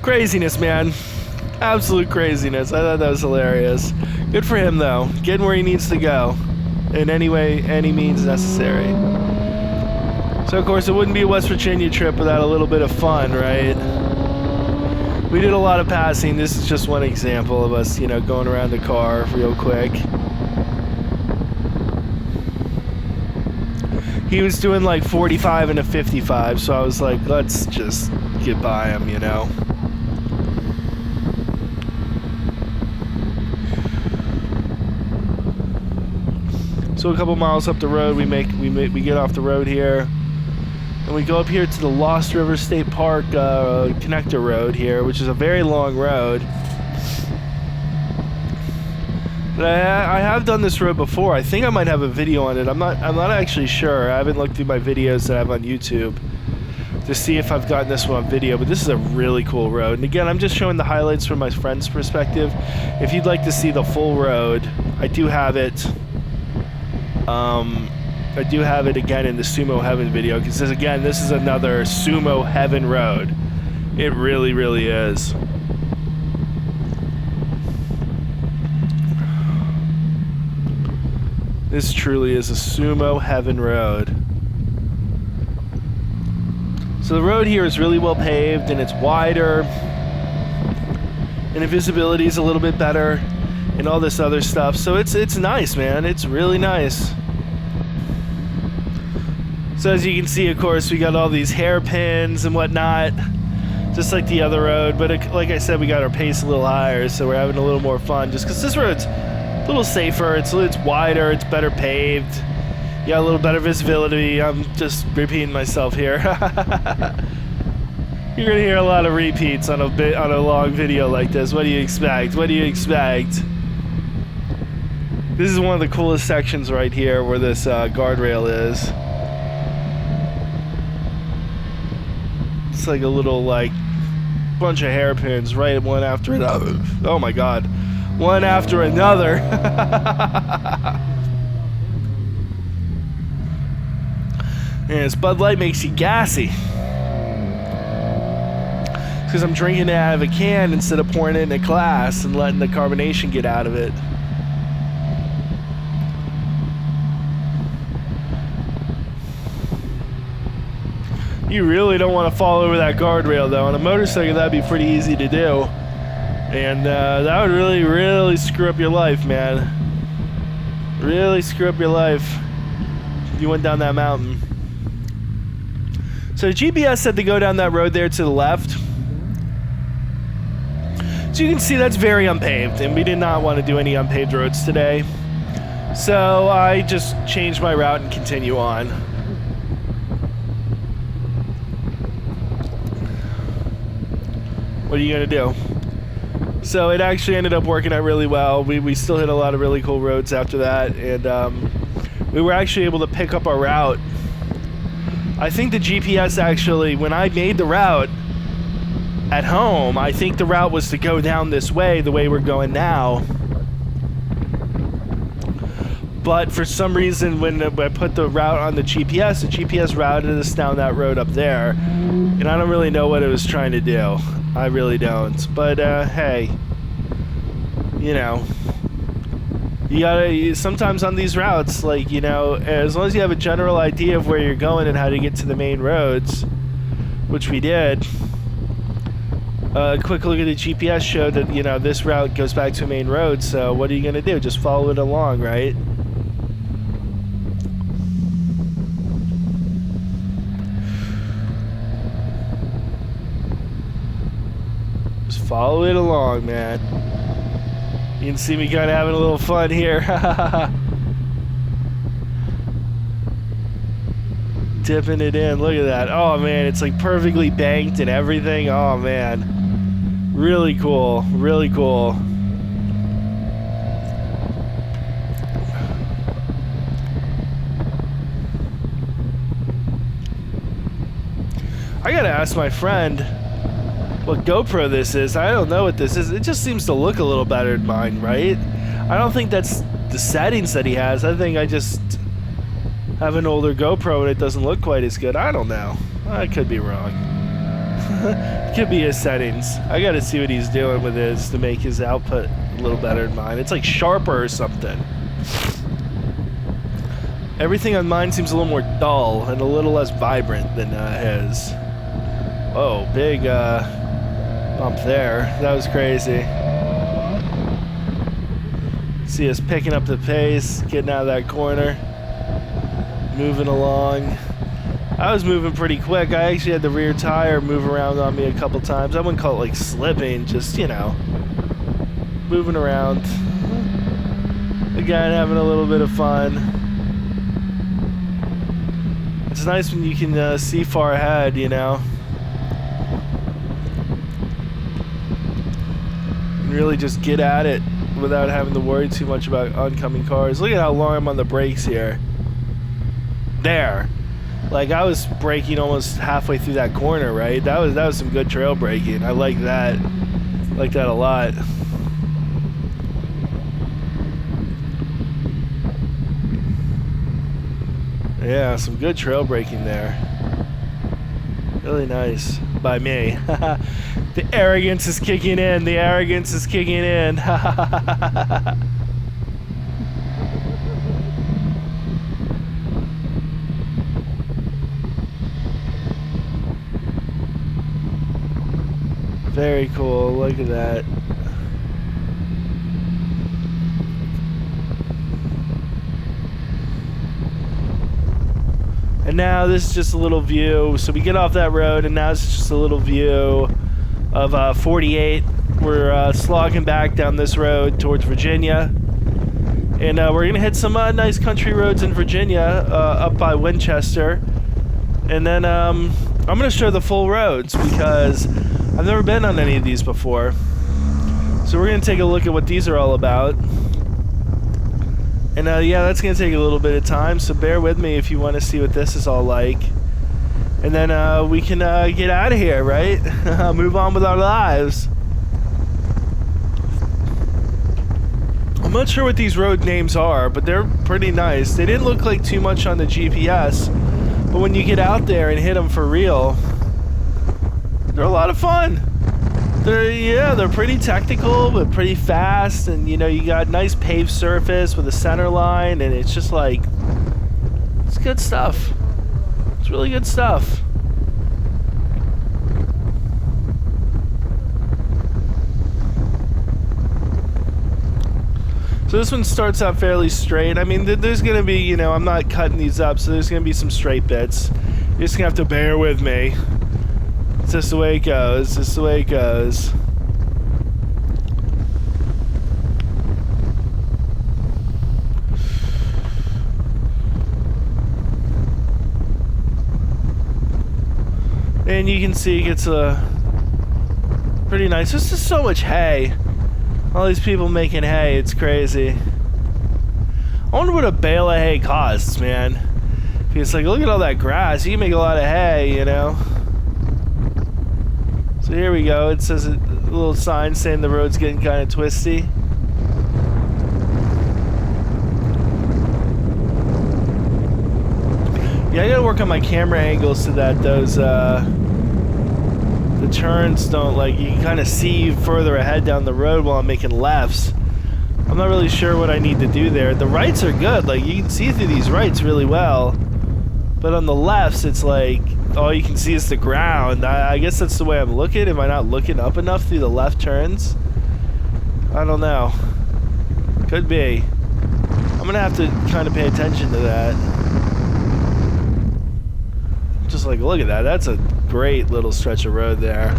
Craziness, man. Absolute craziness. I thought that was hilarious. Good for him, though. Getting where he needs to go in any way, any means necessary. So, of course, it wouldn't be a West Virginia trip without a little bit of fun, right? We did a lot of passing. This is just one example of us, you know, going around the car real quick. He was doing like 45 and a 55, so I was like, let's just get by him, you know. So a couple miles up the road, we get off the road here, and we go up here to the Lost River State Park connector road here, which is a very long road. But I have done this road before. I think I might have a video on it. I'm not actually sure. I haven't looked through my videos that I have on YouTube to see if I've gotten this one on video, but this is a really cool road. And again, I'm just showing the highlights from my friend's perspective. If you'd like to see the full road, I do have it. I do have it again in the Sumo Heaven video, because this is another Sumo Heaven road. It really, really is. This truly is a Sumo Heaven road. So the road here is really well paved, and it's wider, and the visibility is a little bit better, and all this other stuff. So it's nice, man. It's really nice. So as you can see, of course, we got all these hairpins and whatnot, just like the other road. But like I said, we got our pace a little higher, so we're having a little more fun. Just because this road's a little safer, it's wider, it's better paved. You got a little better visibility. I'm just repeating myself here. You're gonna hear a lot of repeats on a long video like this. What do you expect? What do you expect? This is one of the coolest sections right here, where this guardrail is. It's like a little bunch of hairpins, right, one after another. Oh my God, one after another. And this Bud Light makes you gassy. Because I'm drinking it out of a can instead of pouring it in a glass and letting the carbonation get out of it. You really don't want to fall over that guardrail, though. On a motorcycle, that'd be pretty easy to do. And that would really, really screw up your life, man. Really screw up your life if you went down that mountain. So the GPS said to go down that road there to the left. So you can see that's very unpaved, and we did not want to do any unpaved roads today. So I just changed my route and continue on. What are you gonna do? So it actually ended up working out really well. We still hit a lot of really cool roads after that, and we were actually able to pick up our route. I think the GPS actually, when I made the route at home, I think the route was to go down this way, the way we're going now. But for some reason, when I put the route on the GPS routed us down that road up there. And I don't really know what it was trying to do. I really don't. But, hey, you know, you gotta, sometimes on these routes, like, you know, as long as you have a general idea of where you're going and how to get to the main roads, which we did, a quick look at the GPS showed that, you know, this route goes back to a main road, so what are you gonna do? Just follow it along, right? Just follow it along, man. You can see me kind of having a little fun here. Dipping it in. Look at that. Oh, man. It's like perfectly banked and everything. Oh, man. Really cool. Really cool. I gotta ask my friend what GoPro this is. I don't know what this is. It just seems to look a little better than mine, right? I don't think that's the settings that he has. I think I just have an older GoPro and it doesn't look quite as good. I don't know. I could be wrong. Could be his settings. I gotta see what he's doing with his to make his output a little better than mine. It's like sharper or something. Everything on mine seems a little more dull and a little less vibrant than his. Oh, big bump there. That was crazy. See us picking up the pace, getting out of that corner, moving along. I was moving pretty quick. I actually had the rear tire move around on me a couple times. I wouldn't call it like slipping, just, you know, moving around. Again, having a little bit of fun. It's nice when you can see far ahead, you know. And really just get at it without having to worry too much about oncoming cars. Look at how long I'm on the brakes here. There. Like, I was braking almost halfway through that corner, right? That was some good trail braking. I like that. I like that a lot. Yeah, some good trail braking there. Really nice. By me. The arrogance is kicking in. The arrogance is kicking in. Very cool. Look at that. And now this is just a little view. So we get off that road, and now it's just a little view of 48. We're slogging back down this road towards Virginia. And we're going to hit some nice country roads in Virginia up by Winchester. And then I'm going to show the full roads because I've never been on any of these before. So we're going to take a look at what these are all about. And yeah, that's going to take a little bit of time, so bear with me if you want to see what this is all like. And then we can get out of here, right? Move on with our lives. I'm not sure what these road names are, but they're pretty nice. They didn't look like too much on the GPS, but when you get out there and hit them for real, they're a lot of fun. They're pretty technical, but pretty fast, and you know, you got nice paved surface with a center line, and it's just like, it's good stuff. It's really good stuff. So this one starts out fairly straight. I mean, there's gonna be, you know, I'm not cutting these up, so there's gonna be some straight bits. You're just gonna have to bear with me. It's just the way it goes. It's just the way it goes. And you can see it gets pretty nice. There's just so much hay. All these people making hay. It's crazy. I wonder what a bale of hay costs, man. It's like, look at all that grass. You can make a lot of hay, you know. So here we go. It says a little sign saying the road's getting kind of twisty. Yeah, I gotta work on my camera angles so that those the turns don't, like, you can kind of see further ahead down the road while I'm making lefts. I'm not really sure what I need to do there. The rights are good. Like, you can see through these rights really well. But on the lefts, it's like, all you can see is the ground. I guess that's the way I'm looking. Am I not looking up enough through the left turns? I don't know. Could be. I'm gonna have to kind of pay attention to that. Just like, look at that. That's a great little stretch of road there.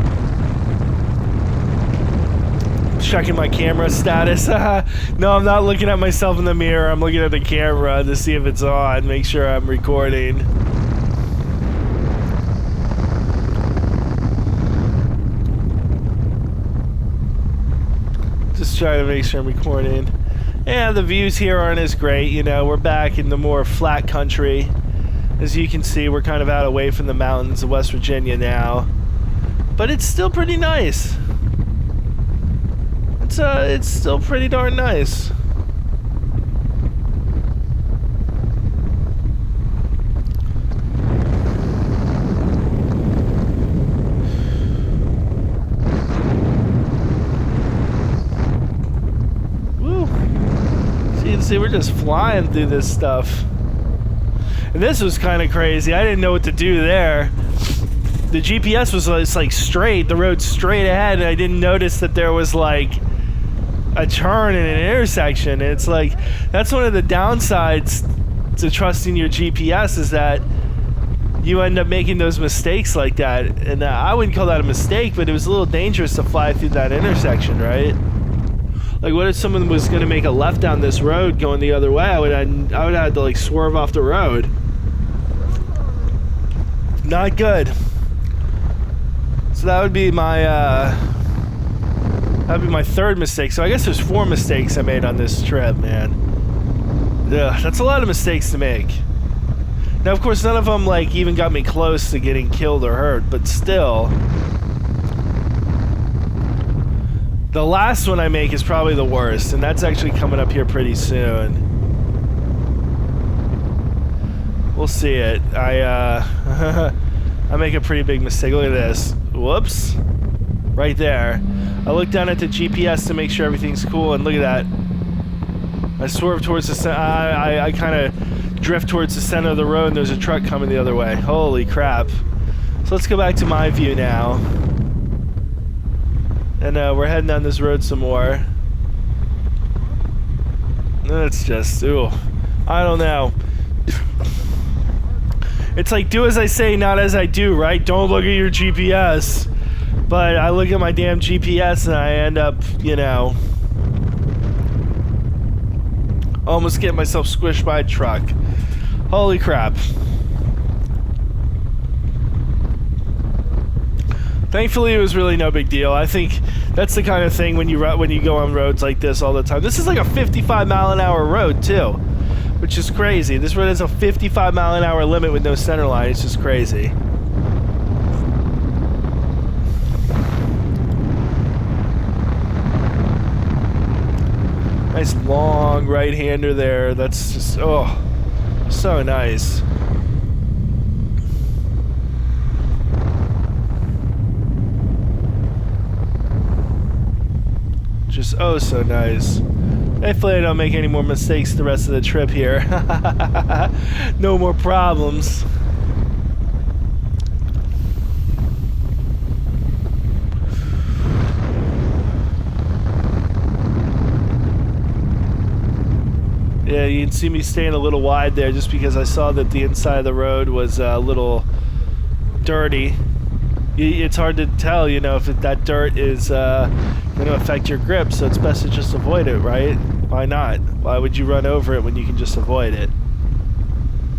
Checking my camera status. No, I'm not looking at myself in the mirror. I'm looking at the camera to see if it's on, make sure I'm recording. Just trying to make sure I'm recording. Yeah, the views here aren't as great, you know. We're back in the more flat country. As you can see, we're kind of out away from the mountains of West Virginia now. But it's still pretty nice. It's still pretty darn nice. See, we're just flying through this stuff. And this was kind of crazy. I didn't know what to do there. The GPS was like straight, the road straight ahead, and I didn't notice that there was like a turn in an intersection. It's like, that's one of the downsides to trusting your GPS, is that you end up making those mistakes like that. And I wouldn't call that a mistake, but it was a little dangerous to fly through that intersection, right? Like, what if someone was going to make a left down this road going the other way? I would have to like swerve off the road. Not good. So that would be my third mistake. So I guess there's 4 mistakes I made on this trip, man. Ugh, that's a lot of mistakes to make. Now, of course, none of them like even got me close to getting killed or hurt, but still. The last one I make is probably the worst, and that's actually coming up here pretty soon. We'll see it. I make a pretty big mistake. Look at this. Whoops. Right there. I look down at the GPS to make sure everything's cool, and look at that. I swerve towards the center. I kind of drift towards the center of the road, and there's a truck coming the other way. Holy crap. So let's go back to my view now. And we're heading down this road some more. It's just, ooh, I don't know. It's like, do as I say, not as I do, right? Don't look at your GPS. But I look at my damn GPS and I end up, you know, almost getting myself squished by a truck. Holy crap. Thankfully, it was really no big deal. I think that's the kind of thing when you go on roads like this all the time. This is like a 55-mile-an-hour road, too, which is crazy. This road has a 55-mile-an-hour limit with no center line. It's just crazy. Nice long right-hander there. That's just, oh, so nice. Just oh so nice. Hopefully I don't make any more mistakes the rest of the trip here. No more problems. Yeah, you can see me staying a little wide there just because I saw that the inside of the road was a little dirty. It's hard to tell, you know, if that dirt is going to affect your grip, so it's best to just avoid it, right? Why not? Why would you run over it when you can just avoid it?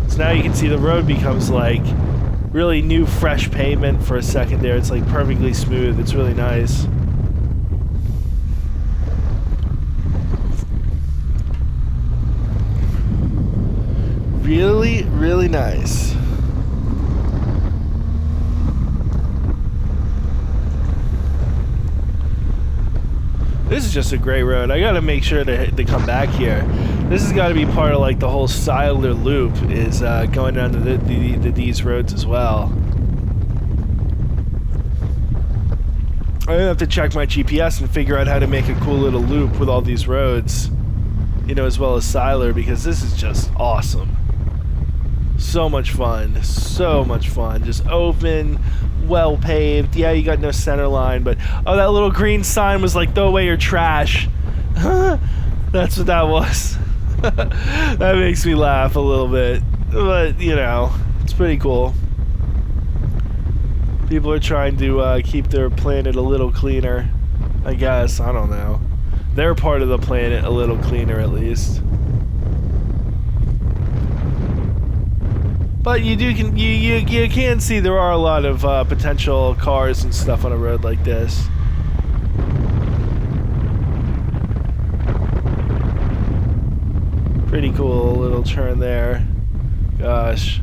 So now you can see the road becomes like really new, fresh pavement for a second there. It's like perfectly smooth. It's really nice. Really, really nice. This is just a great road. I gotta make sure to come back here. This has got to be part of like the whole Siler loop, is going down to these roads as well. I'm gonna have to check my GPS and figure out how to make a cool little loop with all these roads, you know, as well as Siler, because this is just awesome. So much fun. So much fun. Just open, well paved. Yeah, you got no center line, but oh, that little green sign was like, throw away your trash. That's what that was. That makes me laugh a little bit, but you know, it's pretty cool. People are trying to keep their planet a little cleaner, I guess. I don't know. They're part of the planet a little cleaner, at least. But you can see there are a lot of potential cars and stuff on a road like this. Pretty cool little turn there. Gosh.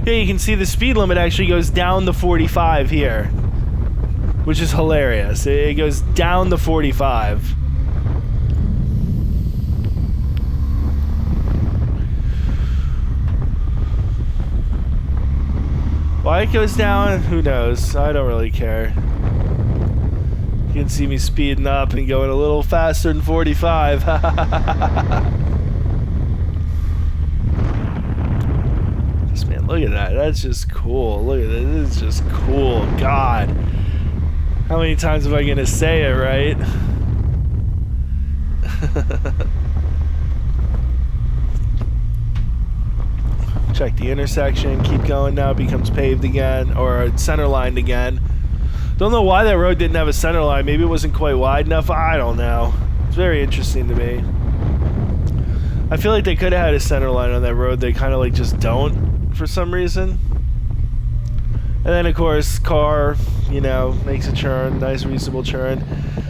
Yeah, you can see the speed limit actually goes down to 45 here, which is hilarious. It goes down to 45. Why it goes down, who knows? I don't really care. You can see me speeding up and going a little faster than 45. Just, man, look at that. That's just cool. Look at this. This is just cool. God. How many times am I going to say it, right? Check the intersection. Keep going now. It becomes paved again, or center lined again. Don't know why that road didn't have a center line. Maybe it wasn't quite wide enough. I don't know. It's very interesting to me. I feel like they could have had a center line on that road. They kind of like just don't for some reason. And then of course, car, you know, makes a turn, nice reasonable turn.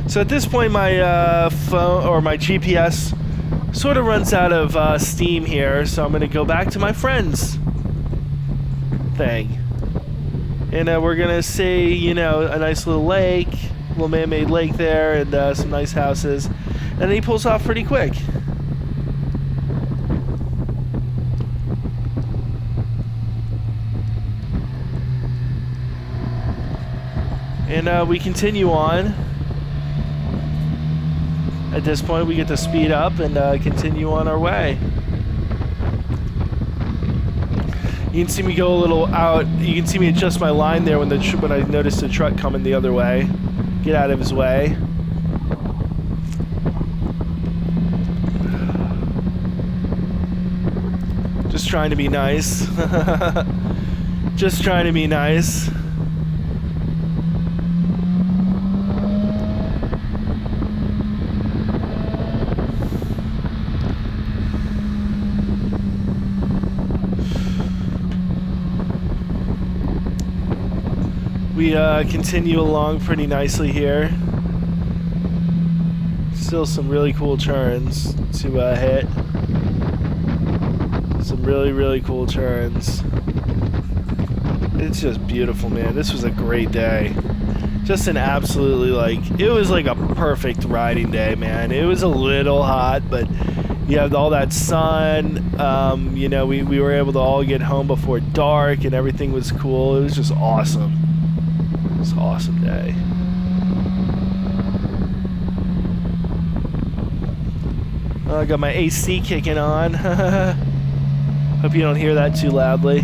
So at this point, my phone or my GPS sort of runs out of steam here. So I'm gonna go back to my friend's thing. And we're gonna see, you know, a nice little lake, little man-made lake there, and some nice houses. And then he pulls off pretty quick. And we continue on. At this point, we get to speed up and continue on our way. You can see me go a little out. You can see me adjust my line there when I noticed the truck coming the other way. Get out of his way. Just trying to be nice. Just trying to be nice. We continue along pretty nicely here. Still some really cool turns to hit. Some really, really cool turns. It's just beautiful, man. This was a great day. Just an absolutely, like, it was like a perfect riding day, man. It was a little hot, but you have all that sun. You know, we were able to all get home before dark and everything was cool. It was just awesome. It's an awesome day. I got my AC kicking on. Hope you don't hear that too loudly.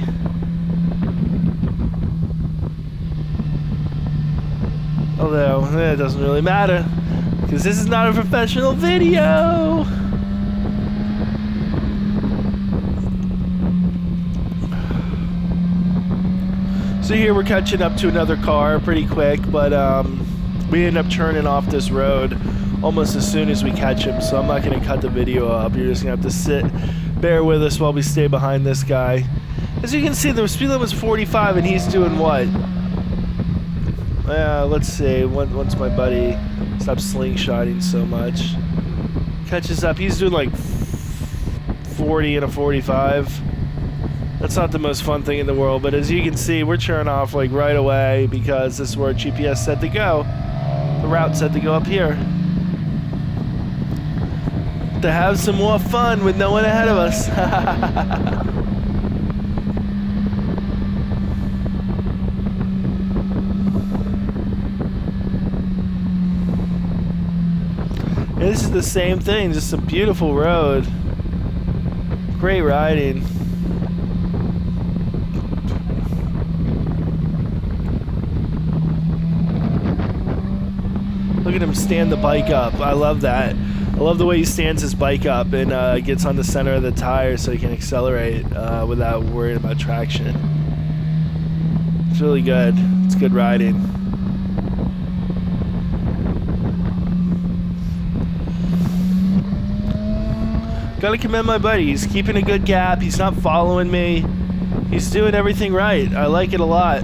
Although, it doesn't really matter, because this is not a professional video. So here we're catching up to another car pretty quick, but we end up turning off this road almost as soon as we catch him, so I'm not going to cut the video up. You're just going to have to sit, bear with us while we stay behind this guy. As you can see, the speed limit is 45 and he's doing what? Let's see, once my buddy stops slingshotting so much. Catches up, he's doing like 40 and a 45. That's not the most fun thing in the world, but as you can see, we're turning off like right away because this is where GPS said to go. The route said to go up here. To have some more fun with no one ahead of us. This is the same thing, just a beautiful road. Great riding. Look at him stand the bike up. I love that. I love the way he stands his bike up and gets on the center of the tire so he can accelerate without worrying about traction. It's really good. It's good riding. Gotta commend my buddy. He's keeping a good gap. He's not following me. He's doing everything right. I like it a lot.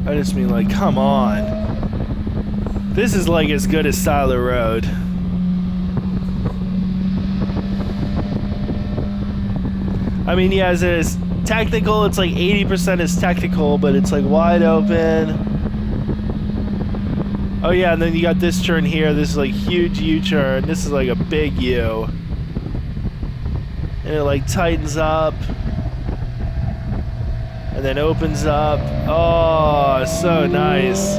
I just mean, like, come on. This is like as good as Siler Road. I mean, yeah, as it is technical, it's like 80% is technical, but it's like wide open. Oh yeah, and then you got this turn here. This is like huge U-turn. This is like a big U. And it like tightens up. And then opens up. Oh, so nice.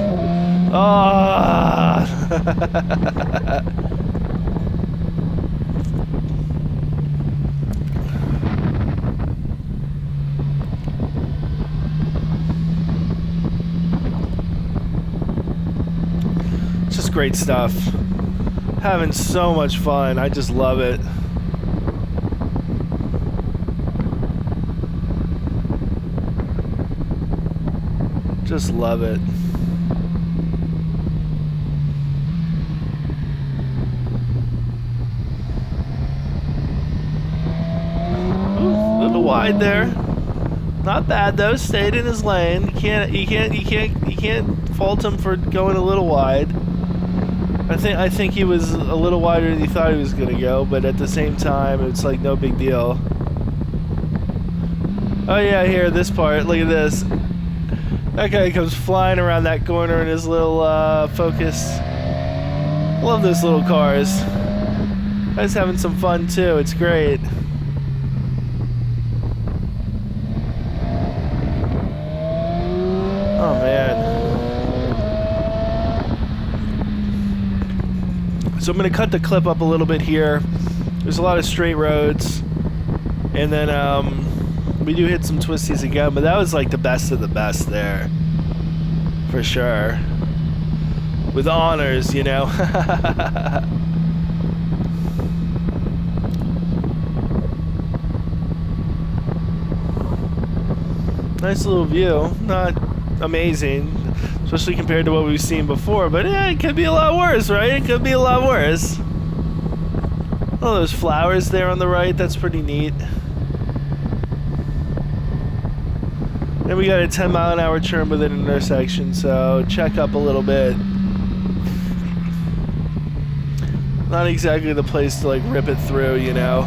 Oh. Just great stuff. Having so much fun. I just love it. Just love it. Ooh, a little wide there. Not bad though. Stayed in his lane. You can't fault him for going a little wide. I think he was a little wider than he thought he was gonna go, but at the same time, it's like no big deal. Oh yeah, here, this part. Look at this. That guy comes flying around that corner in his little Focus. Love those little cars. Guy's having some fun too. It's great. Oh man. So I'm going to cut the clip up a little bit here. There's a lot of straight roads. And then we do hit some twisties again, but that was like the best of the best there. For sure. With honors, you know. Nice little view. Not amazing, especially compared to what we've seen before, but yeah, it could be a lot worse, right? It could be a lot worse. Oh, those flowers there on the right, that's pretty neat. Then we got a 10-mile-an-hour turn with an intersection, so check up a little bit. Not exactly the place to like rip it through, you know.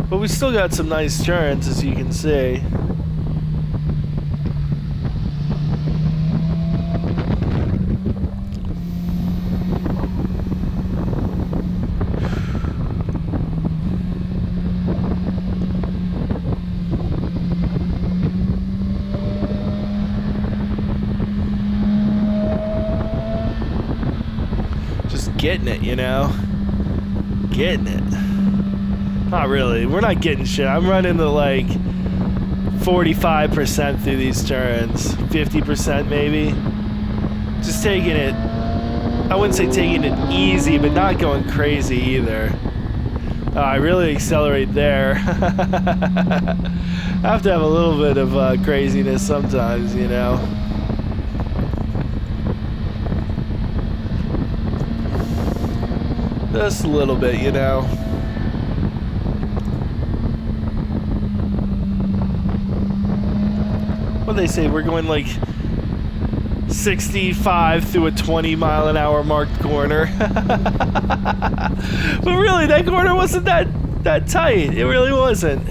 But we still got some nice turns, as you can see. Just getting it, you know? Getting it. Not really. We're not getting shit. I'm running to like 45% through these turns. 50% maybe. Just taking it. I wouldn't say taking it easy, but not going crazy either. I really accelerate there. I have to have a little bit of craziness sometimes, you know. Just a little bit, you know. What do they say? We're going like 65 through a 20-mile-an-hour marked corner. But really, that corner wasn't that tight. It really wasn't.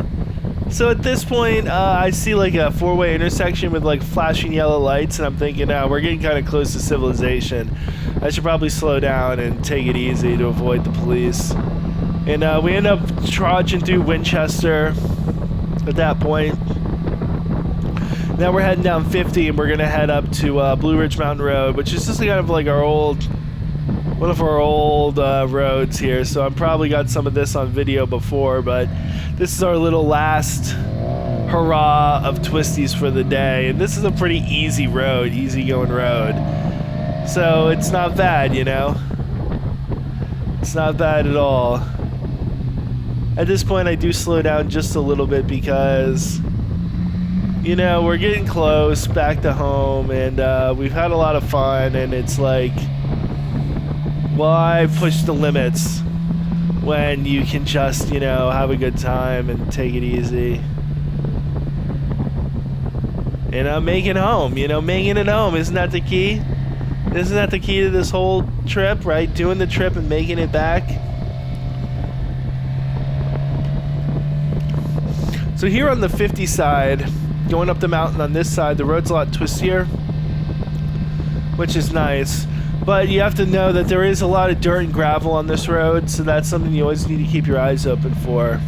So at this point, I see like a four-way intersection with like flashing yellow lights, and I'm thinking, we're getting kind of close to civilization. I should probably slow down and take it easy to avoid the police. And we end up trudging through Winchester at that point. Now we're heading down 50, and we're gonna head up to Blue Ridge Mountain Road, which is just kind of like one of our old roads here. So I've probably got some of this on video before, but this is our little last hurrah of twisties for the day. And this is a pretty easy road, easy going road. So it's not bad, you know. It's not bad at all. At this point, I do slow down just a little bit because, you know, we're getting close back to home, and we've had a lot of fun, and it's like, why push the limits when you can just, you know, have a good time and take it easy? And making home, you know, making it home, isn't that the key? Isn't that the key to this whole trip, right? Doing the trip and making it back. So here on the 50 side, going up the mountain on this side, the road's a lot twistier, which is nice. But you have to know that there is a lot of dirt and gravel on this road, so that's something you always need to keep your eyes open for.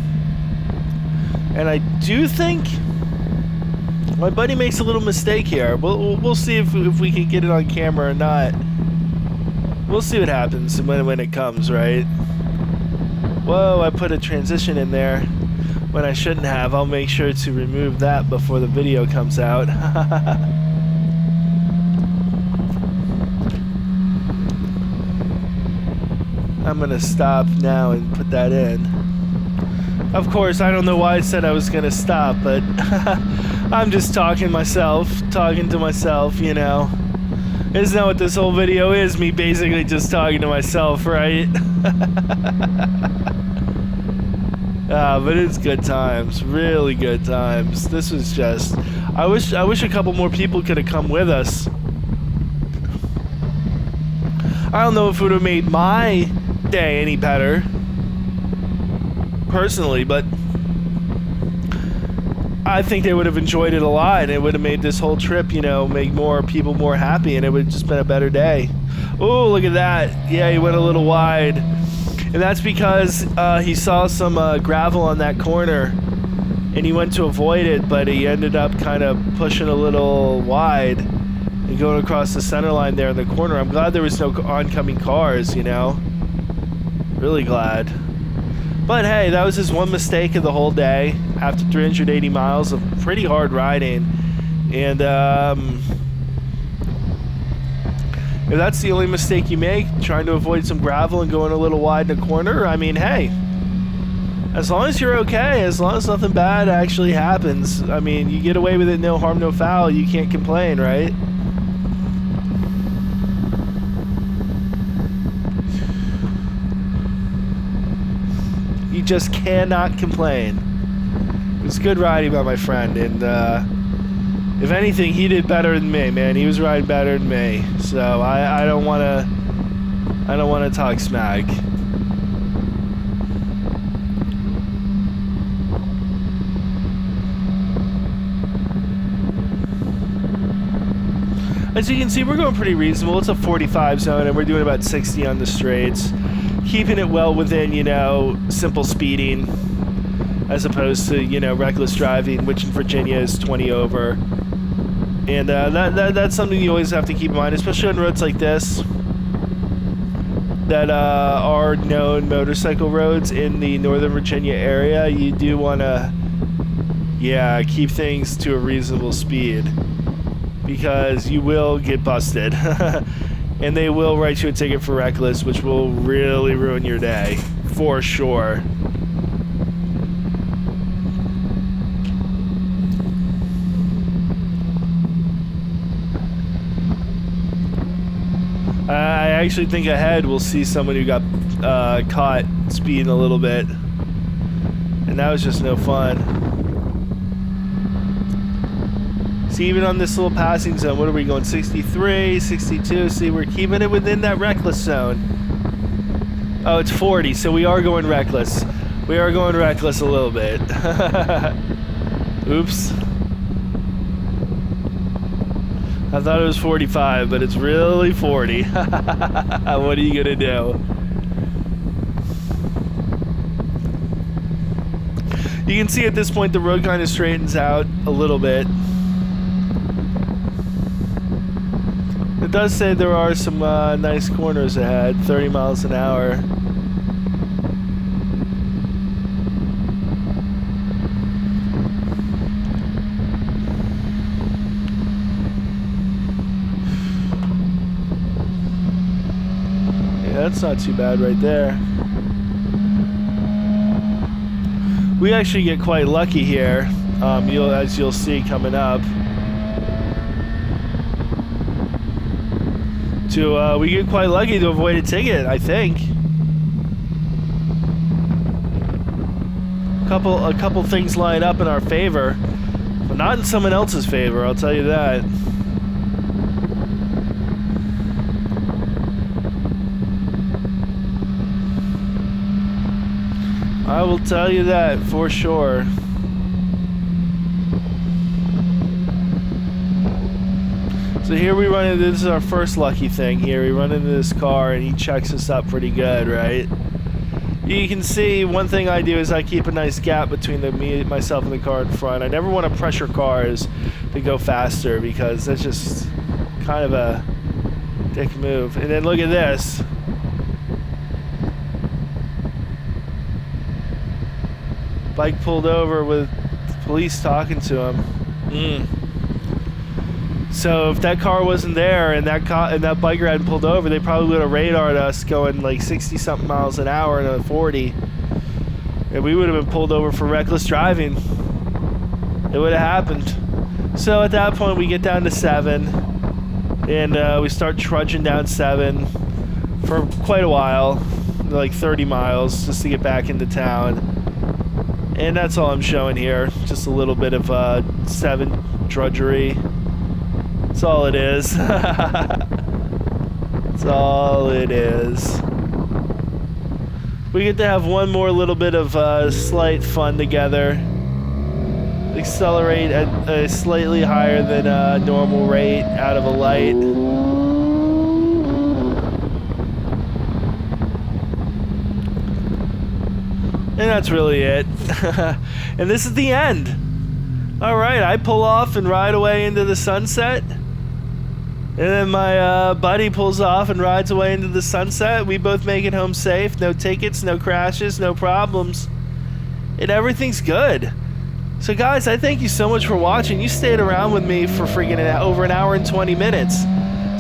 And I do think my buddy makes a little mistake here. We'll see if we can get it on camera or not. We'll see what happens when it comes, right? Whoa, I put a transition in there when I shouldn't have. I'll make sure to remove that before the video comes out. I'm gonna stop now and put that in. Of course, I don't know why I said I was gonna stop, but I'm just talking to myself, you know. Isn't that what this whole video is? Me basically just talking to myself, right? But it's good times, really good times. This was just, I wish a couple more people could have come with us. I don't know if it would have made my day any better, personally, but I think they would have enjoyed it a lot, and it would have made this whole trip, you know, make more people more happy, and it would have just been a better day. Oh, look at that. Yeah, he went a little wide. And that's because he saw some gravel on that corner, and he went to avoid it, but he ended up kind of pushing a little wide and going across the center line there in the corner. I'm glad there was no oncoming cars, you know. Really glad. But hey, that was his one mistake of the whole day after 380 miles of pretty hard riding. And if that's the only mistake you make, trying to avoid some gravel and going a little wide in the corner, I mean, hey, as long as you're okay, as long as nothing bad actually happens, I mean, you get away with it, no harm, no foul, you can't complain, right? You just cannot complain. It was good riding by my friend, and if anything, he did better than me, man. He was riding better than me, so I don't want to talk smack. As you can see, we're going pretty reasonable. It's a 45 zone, and we're doing about 60 on the straights. Keeping it well within, you know, simple speeding, as opposed to, you know, reckless driving, which in Virginia is 20 over. And that's something you always have to keep in mind, especially on roads like this that are known motorcycle roads in the Northern Virginia area. You do want to, yeah, keep things to a reasonable speed, because you will get busted. And they will write you a ticket for reckless, which will really ruin your day, for sure. I actually think ahead we'll see someone who got caught speeding a little bit, and that was just no fun. See, even on this little passing zone, what are we going, 63, 62? See, we're keeping it within that reckless zone. Oh, it's 40, so we are going reckless. We are going reckless a little bit. Oops. I thought it was 45, but it's really 40. What are you gonna do? You can see at this point the road kind of straightens out a little bit. It does say there are some nice corners ahead, 30 miles an hour. Yeah, that's not too bad right there. We actually get quite lucky here, as you'll see coming up. We get quite lucky to avoid a ticket, I think. A couple things line up in our favor, but not in someone else's favor, I'll tell you that. I will tell you that for sure. So here we run into, this is our first lucky thing here. We run into this car and he checks us up pretty good, right? You can see one thing I do is I keep a nice gap between myself and the car in front. I never want to pressure cars to go faster because that's just kind of a dick move. And then look at this. Bike pulled over with the police talking to him. So if that car wasn't there and that biker hadn't pulled over, they probably would have radared us going like 60 something miles an hour and a 40, and we would have been pulled over for reckless driving. It would have happened. So at that point we get down to 7, and we start trudging down 7 for quite a while, like 30 miles just to get back into town. And that's all I'm showing here, just a little bit of 7 drudgery. That's all it is. That's all it is. We get to have one more little bit of slight fun together. Accelerate at a slightly higher than normal rate out of a light. And that's really it. And this is the end. Alright, I pull off and ride away into the sunset. And then my buddy pulls off and rides away into the sunset. We both make it home safe. No tickets, no crashes, no problems. And everything's good. So guys, I thank you so much for watching. You stayed around with me for freaking over an hour and 20 minutes.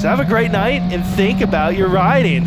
So have a great night and think about your riding.